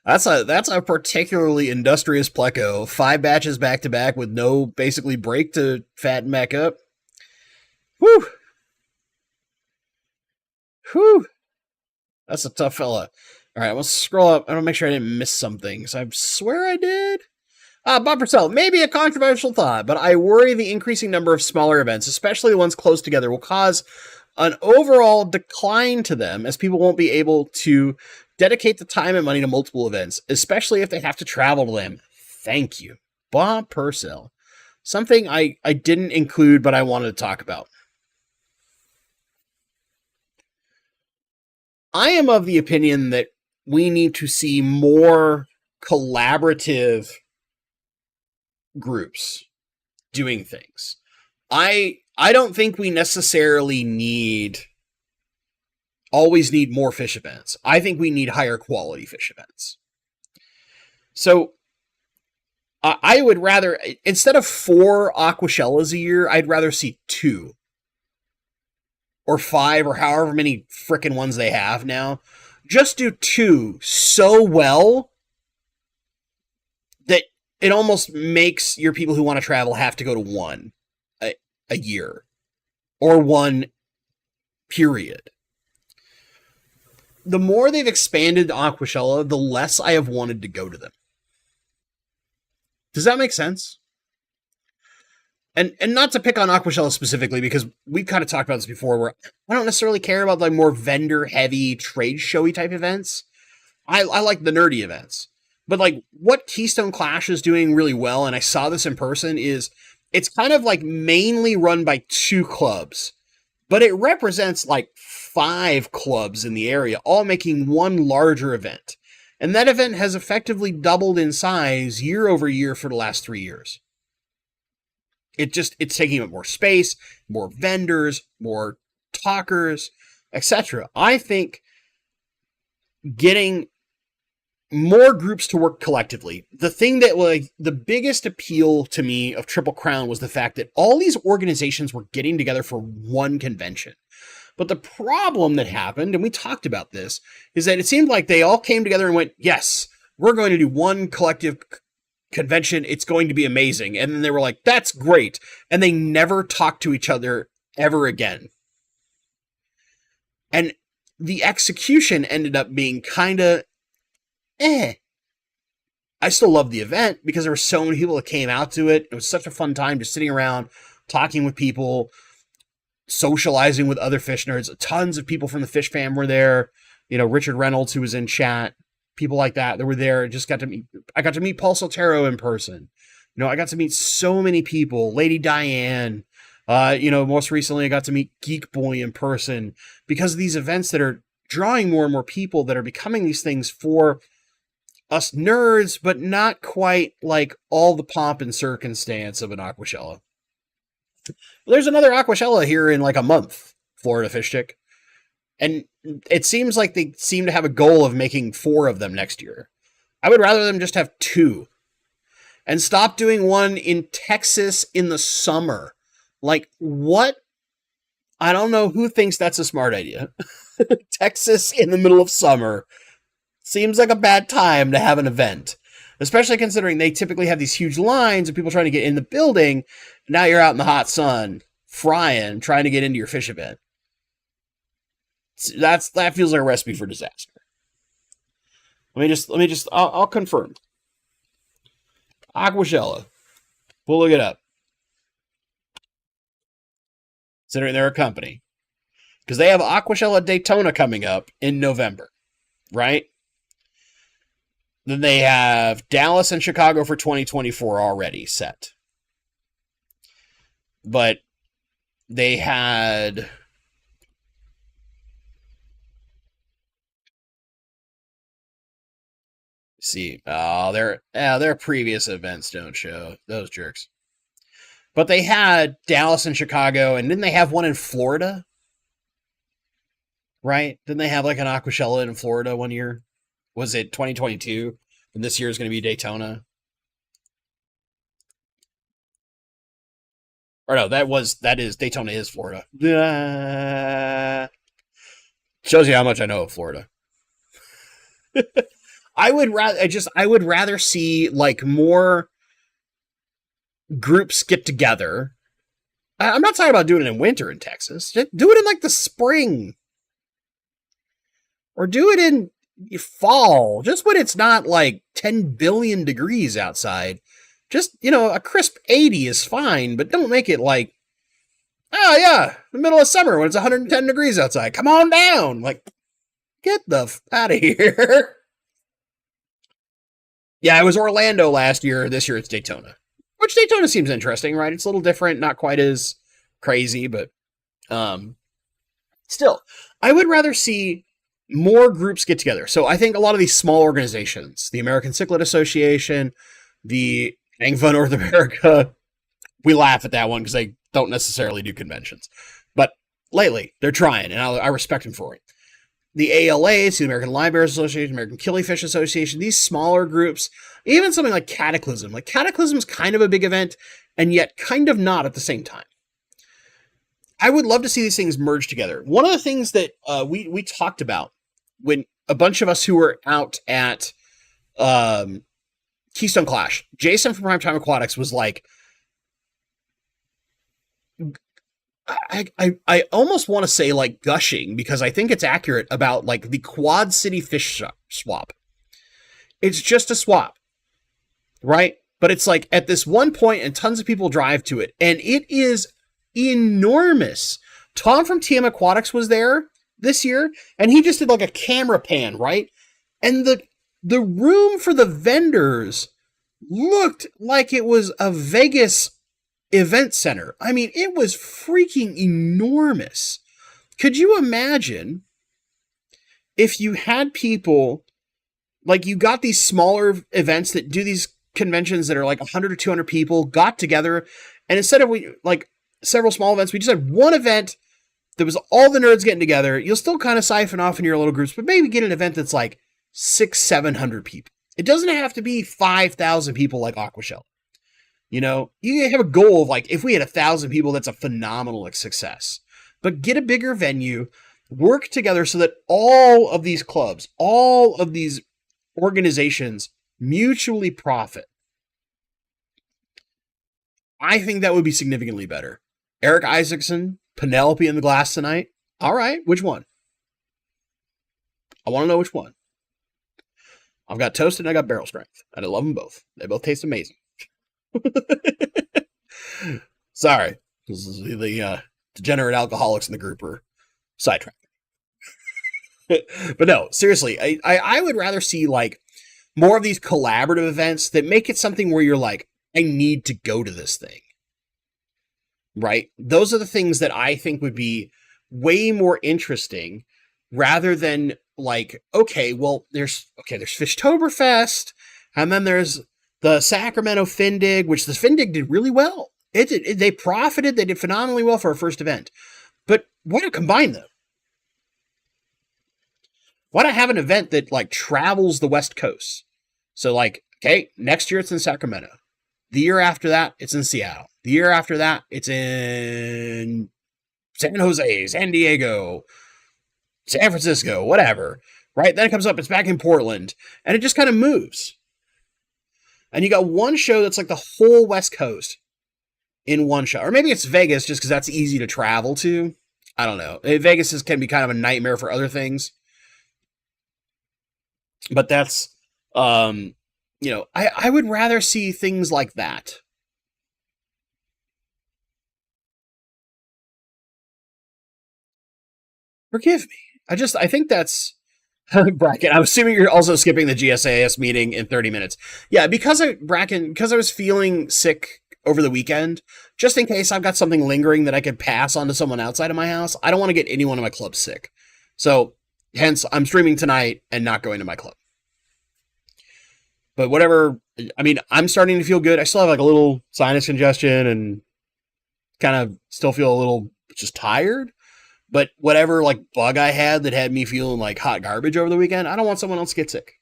[SPEAKER 1] That's a particularly industrious pleco. 5 batches back to back with no basically break to fatten back up. Whew. Whew. That's a tough fella. All right, let's scroll up. I want to make sure I didn't miss something, because I swear I did. Bob Purcell, maybe a controversial thought, but I worry the increasing number of smaller events, especially the ones close together, will cause an overall decline to them, as people won't be able to dedicate the time and money to multiple events, especially if they have to travel to them. Thank you. Bob Purcell. Something I didn't include, but I wanted to talk about. I am of the opinion that we need to see more collaborative groups doing things. I don't think we necessarily always need more fish events. I think we need higher quality fish events. So I would rather, instead of 4 Aquashellas a year, I'd rather see 2. or 5 or however many frickin' ones they have now. Just do 2 so well that it almost makes your people who want to travel have to go to 1 a year or 1 period. The more they've expanded Aquashella, the less I have wanted to go to them. Does that make sense? And not to pick on Aquashella specifically, because we've kind of talked about this before, where I don't necessarily care about like more vendor-heavy, trade showy type events. I like the nerdy events. But like what Keystone Clash is doing really well, and I saw this in person, is it's kind of like mainly run by 2 clubs, but it represents like 5 clubs in the area, all making one larger event. And that event has effectively doubled in size year over year for the last 3 years. It's taking up more space, more vendors, more talkers, etc. I think getting more groups to work collectively. The thing that like the biggest appeal to me of Triple Crown was the fact that all these organizations were getting together for one convention. But the problem that happened, and we talked about this, is that it seemed like they all came together and went, yes, we're going to do one collective convention. It's going to be amazing. And then they were like, that's great. And they never talked to each other ever again. And the execution ended up being kind of I still love the event because there were so many people that came out to it. It was such a fun time just sitting around, talking with people, socializing with other fish nerds. Tons of people from the Fish Fam were there. You know, Richard Reynolds, who was in chat, people like that were there. I got to meet Paul Sotero in person. You know, I got to meet so many people. Lady Diane. Most recently I got to meet Geek Boy in person because of these events that are drawing more and more people that are becoming these things for us nerds, but not quite like all the pomp and circumstance of an Aquashella. There's another Aquashella here in like a month, Florida Fish Stick. And it seems like they seem to have a goal of making 4 of them next year. I would rather them just have 2. And stop doing one in Texas in the summer. Like, what? I don't know who thinks that's a smart idea. Texas in the middle of summer seems like a bad time to have an event. Especially considering they typically have these huge lines of people trying to get in the building. Now you're out in the hot sun, frying, trying to get into your fish event. That feels like a recipe for disaster. I'll confirm. Aquashella. We'll look it up. Considering they're a company. Because they have Aquashella Daytona coming up in November. Right? Then they have Dallas and Chicago for 2024 already set. But they had... See, their previous events don't show. Those jerks. But they had Dallas and Chicago, and didn't they have one in Florida? Right? Didn't they have like an Aquashella in Florida one year? Was it 2022? And this year is going to be Daytona? Or no, Daytona is Florida. Shows you how much I know of Florida. I would rather see like more groups get together. I'm not talking about doing it in winter in Texas. Just do it in like the spring. Or do it in fall. Just when it's not like 10 billion degrees outside. Just, a crisp 80 is fine, but don't make it like, oh yeah, the middle of summer when it's 110 degrees outside. Come on down. Like, get the out of here. Yeah, it was Orlando last year. This year it's Daytona. Which Daytona seems interesting, right? It's a little different, not quite as crazy, but still, I would rather see more groups get together. So I think a lot of these small organizations, the American Cichlid Association, the Angva North America, we laugh at that one because they don't necessarily do conventions. But lately, they're trying, and I respect them for it. The ALAs, the American Livebearers Association, American Killifish Association, these smaller groups, even something like Cataclysm. Like, Cataclysm is kind of a big event, and yet kind of not at the same time. I would love to see these things merge together. One of the things that we talked about when a bunch of us who were out at um, Keystone Clash, Jason from Primetime Aquatics was like, I almost want to say like gushing because I think it's accurate about like the Quad City fish swap. It's just a swap, right? But it's like at this one point and tons of people drive to it and it is enormous. Tom from TM Aquatics was there this year and he just did like a camera pan, right? And the room for the vendors looked like it was a Vegas event center. I mean, it was freaking enormous. Could you imagine if you had people like you got these smaller events that do these conventions that are like 100 or 200 people got together and instead of we like several small events, we just had one event that was all the nerds getting together. You'll still kind of siphon off in your little groups, but maybe get an event that's like 600-700 people. It doesn't have to be 5,000 people like Aquashell. You know, you have a goal of like, if we had 1,000 people, that's a phenomenal success. But get a bigger venue, work together so that all of these clubs, all of these organizations mutually profit. I think that would be significantly better. Eric Isaacson, Penelope in the glass tonight. All right, which one? I want to know which one. I've got toasted and I got barrel strength, and I love them both. They both taste amazing. Sorry, this is the degenerate alcoholics in the group are sidetracked. But no, seriously, I would rather see like more of these collaborative events that make it something where you're like, I need to go to this thing. Right? Those are the things that I think would be way more interesting rather than like, okay, well, there's FishtoberFest, and then there's the Sacramento Findig, which the Findig did really well. They profited, they did phenomenally well for our first event. But why not combine them? Why not have an event that like travels the West Coast? So like, okay, next year it's in Sacramento. The year after that, it's in Seattle. The year after that, it's in San Jose, San Diego, San Francisco, whatever. Right? Then it comes up, it's back in Portland. And it just kind of moves. And you got one show that's like the whole West Coast in one show. Or maybe it's Vegas just because that's easy to travel to. I don't know. Vegas can be kind of a nightmare for other things. But that's, you know, I would rather see things like that. Forgive me. I think that's Bracken. I'm assuming you're also skipping the GSAS meeting in 30 minutes. Yeah, because I was feeling sick over the weekend, just in case I've got something lingering that I could pass on to someone outside of my house, I don't want to get anyone in my club sick. So, hence, I'm streaming tonight and not going to my club. But whatever, I mean, I'm starting to feel good. I still have like a little sinus congestion and kind of still feel a little just tired. But whatever like bug I had that had me feeling like hot garbage over the weekend, I don't want someone else to get sick.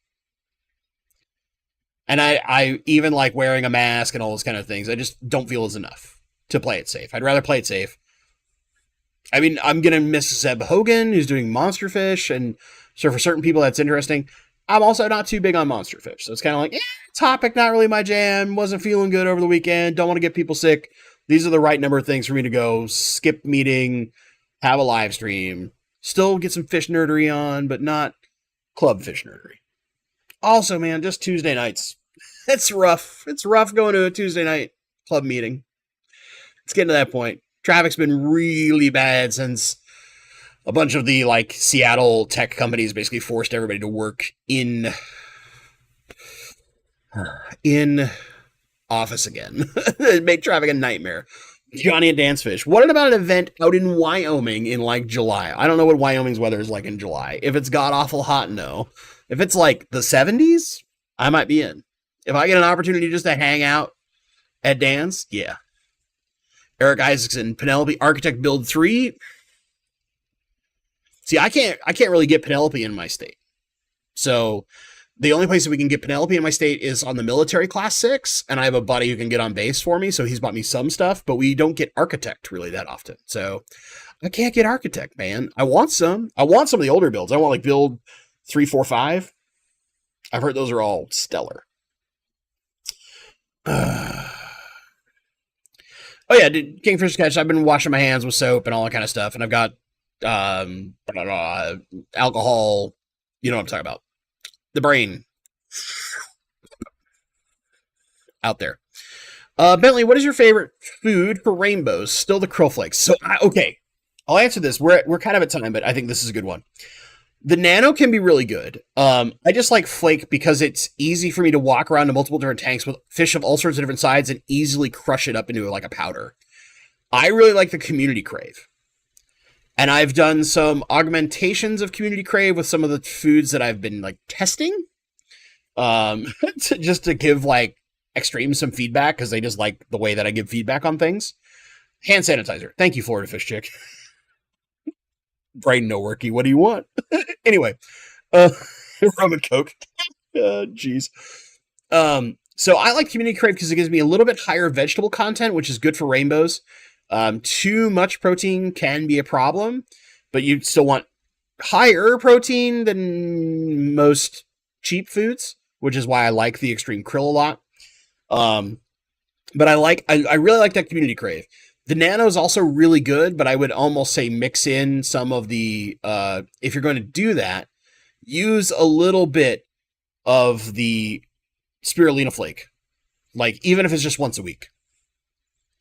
[SPEAKER 1] And I even like wearing a mask and all those kind of things. I just don't feel is enough to play it safe. I'd rather play it safe. I mean, I'm going to miss Zeb Hogan, who's doing Monster Fish. And so for certain people, that's interesting. I'm also not too big on Monster Fish. So it's kind of like, topic, not really my jam. Wasn't feeling good over the weekend. Don't want to get people sick. These are the right number of things for me to go skip meeting, have a live stream, still get some fish nerdery on, but not club fish nerdery. Also, man, just Tuesday nights. It's rough. It's rough going to a Tuesday night club meeting. It's getting to that point. Traffic's been really bad since a bunch of the like Seattle tech companies basically forced everybody to work in office again. It made traffic a nightmare. Johnny and Dance Fish. What about an event out in Wyoming in like July? I don't know what Wyoming's weather is like in July. If it's god awful hot, no. If it's like the 70s, I might be in. If I get an opportunity just to hang out at Dance, yeah. Eric Isaacson, Penelope, Architect Build 3. See, I can't really get Penelope in my state. So The only place that we can get Penelope in my state is on the military class 6, and I have a buddy who can get on base for me, so he's bought me some stuff, but we don't get architect really that often. So I can't get architect, man. I want some. I want some of the older builds. I want like build 3, 4, 5. I've heard those are all stellar. Oh yeah, Kingfish Catch. I've been washing my hands with soap and all that kind of stuff, and I've got alcohol. You know what I'm talking about. The brain out there. Bentley, what is your favorite food for rainbows? Still the krill flakes. So okay, I'll answer this. We're kind of at time, but I think this is a good one. The nano can be really good. I just like flake because it's easy for me to walk around to multiple different tanks with fish of all sorts of different sizes and easily crush it up into like a powder. I really like the community crave. And I've done some augmentations of community crave with some of the foods that I've been like testing. Just to give like extreme some feedback because they just like the way that I give feedback on things. Hand sanitizer. Thank you, Florida Fish Chick. Brain no worky. What do you want? Anyway, rum and Coke. Jeez. So I like community crave because it gives me a little bit higher vegetable content, which is good for rainbows. Too much protein can be a problem, but you still want higher protein than most cheap foods, which is why I like the extreme krill a lot. But I really like that community crave. The nano is also really good, but I would almost say mix in some of the, if you're going to do that, use a little bit of the spirulina flake. Like, even if it's just once a week.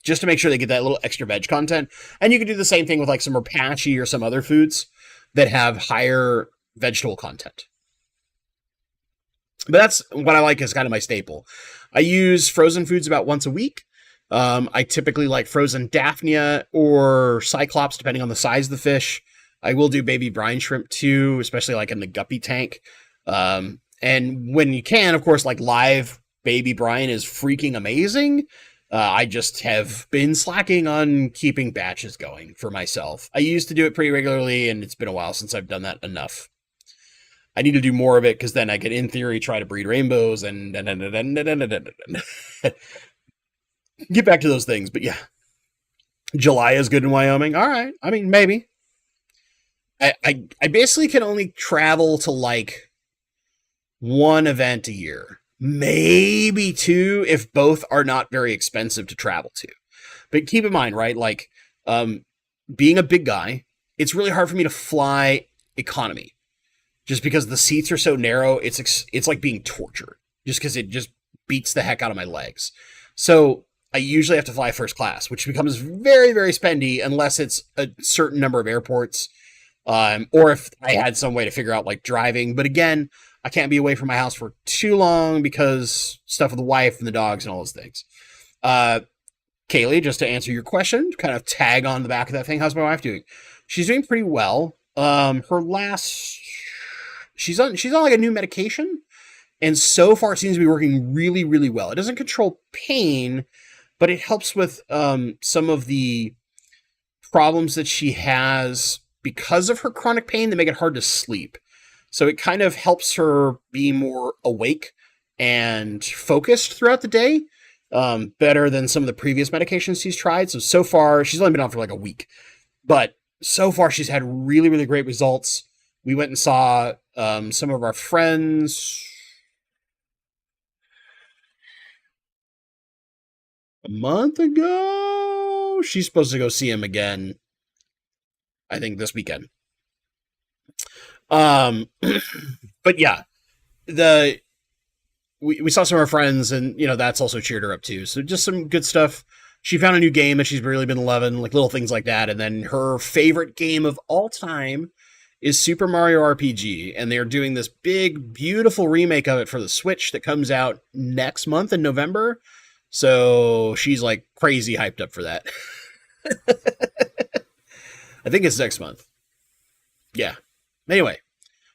[SPEAKER 1] Just to make sure they get that little extra veg content. And you can do the same thing with like some Rapache or some other foods that have higher vegetable content. But that's what I like as kind of my staple. I use frozen foods about once a week. I typically like frozen Daphnia or Cyclops, depending on the size of the fish. I will do baby brine shrimp too, especially like in the guppy tank. And when you can, of course, like live baby brine is freaking amazing. I just have been slacking on keeping batches going for myself. I used to do it pretty regularly, and it's been a while since I've done that enough. I need to do more of it because then I could, in theory, try to breed rainbows and get back to those things. But yeah, July is good in Wyoming. All right. I mean, maybe. I basically can only travel to like one event a year. Maybe 2 if both are not very expensive to travel to. But keep in mind, right? Like, being a big guy, it's really hard for me to fly economy. Just because the seats are so narrow, it's like being tortured. Just because it just beats the heck out of my legs. So I usually have to fly first class, which becomes very, very spendy unless it's a certain number of airports. Or if I had some way to figure out like driving. But again, I can't be away from my house for too long because stuff with the wife and the dogs and all those things. Kaylee, just to answer your question, kind of tag on the back of that thing. How's my wife doing? She's doing pretty well. She's on like a new medication, and so far it seems to be working really, really well. It doesn't control pain, but it helps with some of the problems that she has because of her chronic pain that make it hard to sleep. So it kind of helps her be more awake and focused throughout the day, better than some of the previous medications she's tried. So far, she's only been on for like a week, but so far she's had really, really great results. We went and saw some of our friends a month ago. She's supposed to go see him again, I think, this weekend. But yeah, we saw some of our friends, and that's also cheered her up too. So just some good stuff. She found a new game that she's really been loving, like little things like that. And then her favorite game of all time is Super Mario RPG, and they're doing this big, beautiful remake of it for the Switch that comes out next month in November. So she's like crazy hyped up for that. I think it's next month. Yeah. Anyway,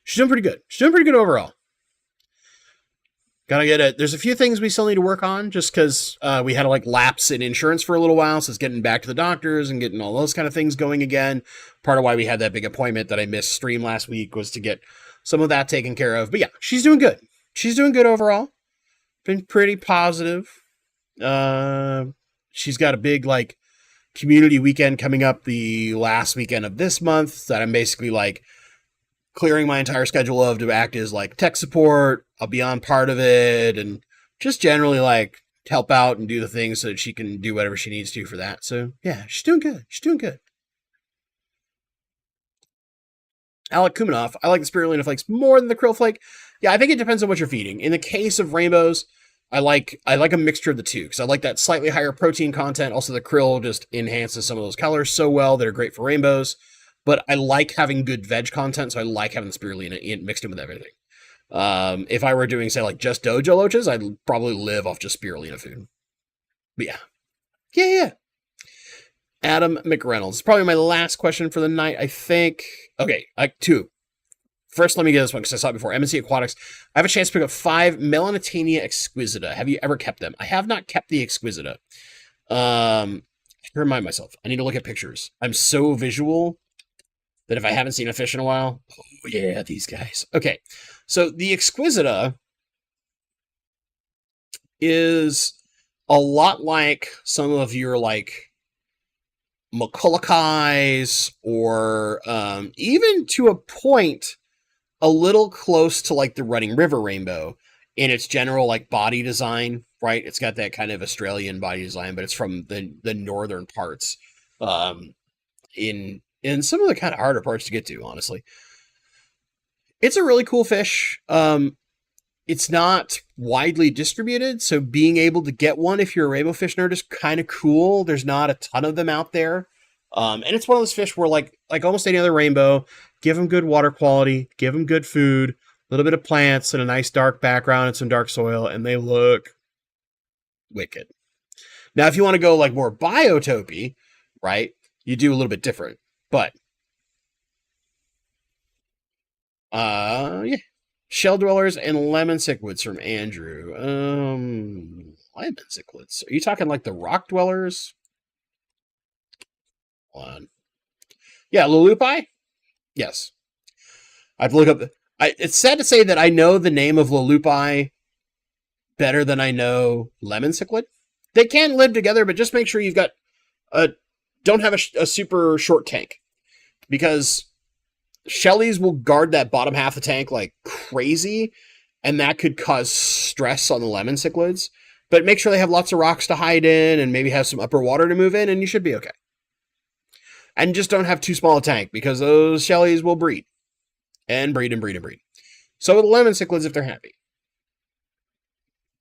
[SPEAKER 1] she's doing pretty good. She's doing pretty good overall. Gotta get it. There's a few things we still need to work on just because we had to like lapse in insurance for a little while. So it's getting back to the doctors and getting all those kind of things going again. Part of why we had that big appointment that I missed stream last week was to get some of that taken care of. But yeah, she's doing good. she's doing good overall. Been pretty positive. Uh, she's got a big like community weekend coming up the last weekend of this month that I'm basically like clearing my entire schedule of to act as like tech support. I'll be on part of it and just generally like help out and do the things so that she can do whatever she needs to for that. So yeah, she's doing good. She's doing good. Alec Kumanoff, I like the spirulina flakes more than the krill flake. Yeah, I think it depends on what you're feeding. In the case of rainbows, I like a mixture of the two because I like that slightly higher protein content. Also, the krill just enhances some of those colors so well that are great for rainbows. But I like having good veg content, so I like having the spirulina mixed in with everything. If I were doing say like just dojo loaches, I'd probably live off just spirulina food. But yeah. Adam McReynolds. Probably my last question for the night, I think. Okay, two. First, let me get this one because I saw it before. M&C Aquatics. I have a chance to pick up 5 Melanitania exquisita. Have you ever kept them? I have not kept the exquisita. I remind myself. I need to look at pictures. I'm so visual that if I haven't seen a fish in a while, oh yeah, these guys. Okay, so the exquisita is a lot like some of your like McCullochs or even to a point a little close to like the Running River rainbow in its general like body design, right? It's got that kind of Australian body design, but it's from the northern parts. In some of the kind of harder parts to get to, honestly. It's a really cool fish. It's not widely distributed, so being able to get one if you're a rainbow fish nerd is kind of cool. There's not a ton of them out there. And it's one of those fish where like almost any other rainbow, give them good water quality, give them good food, a little bit of plants and a nice dark background and some dark soil, and they look wicked. Now, if you want to go like more biotopy, right, you do a little bit different. But yeah. Shell dwellers and lemon cichlids from Andrew. Lemon cichlids. Are you talking like the rock dwellers? Hold on. Yeah, Lulupi? Yes. I have to look up. It's sad to say that I know the name of Lulupi better than I know lemon cichlid. They can live together, but just make sure you've got don't have a super short tank, because Shelleys will guard that bottom half of the tank like crazy, and that could cause stress on the lemon cichlids. But make sure they have lots of rocks to hide in and maybe have some upper water to move in, and you should be okay. And just don't have too small a tank, because those Shelleys will breed. And breed and breed and breed. So with lemon cichlids if they're happy.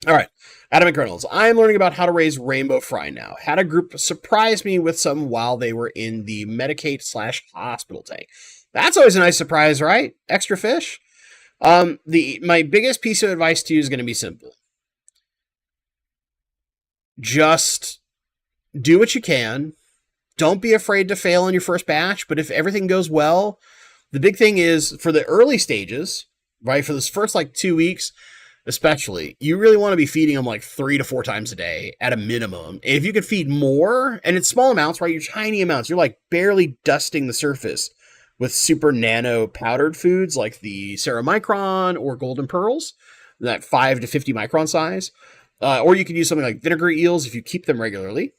[SPEAKER 1] All right, Adam McReynolds. I'm learning about how to raise rainbow fry now. Had a group surprise me with some while they were in the Medicate/hospital tank. That's always a nice surprise, right? Extra fish. My biggest piece of advice to you is going to be simple. Just do what you can. Don't be afraid to fail on your first batch, but if everything goes well, the big thing is for the early stages, right? For this first like 2 weeks, especially, you really want to be feeding them like 3 to 4 times a day at a minimum. And if you could feed more, and it's small amounts, right? You're tiny amounts. You're like barely dusting the surface with super nano powdered foods like the ceramicron or golden pearls, that 5 to 50 micron size. Or you could use something like vinegar eels if you keep them regularly.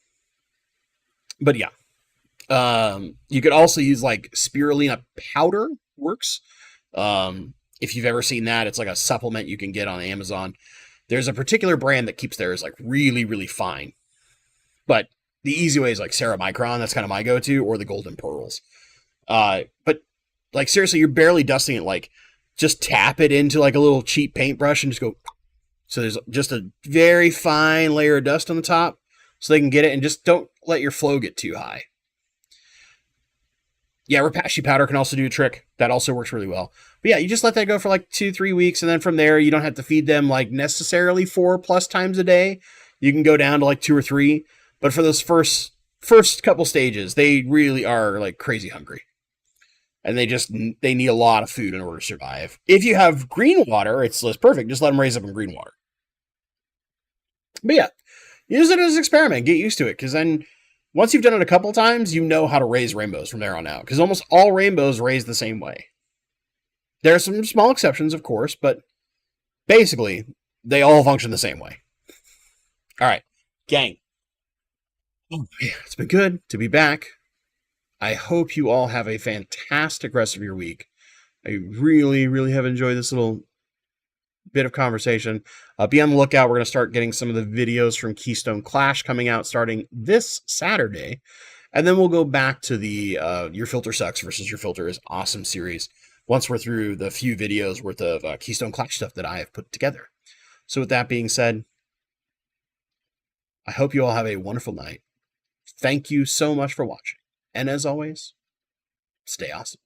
[SPEAKER 1] But yeah. You could also use like spirulina powder works. If you've ever seen that, it's like a supplement you can get on Amazon. There's a particular brand that keeps theirs like really, really fine. But the easy way is like ceramicron. That's kind of my go-to, or the golden pearls. But like seriously, you're barely dusting it. Like just tap it into like a little cheap paintbrush and just go. So there's just a very fine layer of dust on the top so they can get it, and just don't let your flow get too high. Yeah, Repashy powder can also do a trick. That also works really well. But yeah, you just let that go for like 2-3 weeks, and then from there, you don't have to feed them like necessarily 4+ times a day. You can go down to like 2 or 3. But for those first couple stages, they really are like crazy hungry. And they need a lot of food in order to survive. If you have green water, it's less perfect. Just let them raise up in green water. But yeah, use it as an experiment. Get used to it, because then once you've done it a couple times, you know how to raise rainbows from there on out, because almost all rainbows raise the same way. There are some small exceptions, of course, but Basically, they all function the same way. All right, gang. Oh, man, it's been good to be back. I hope you all have a fantastic rest of your week. I really, really have enjoyed this little bit of conversation. Be on the lookout. We're going to start getting some of the videos from Keystone Clash coming out starting this Saturday. And then we'll go back to the Your Filter Sucks versus Your Filter is Awesome series once we're through the few videos worth of Keystone Clash stuff that I have put together. So with that being said, I hope you all have a wonderful night. Thank you so much for watching. And as always, stay awesome.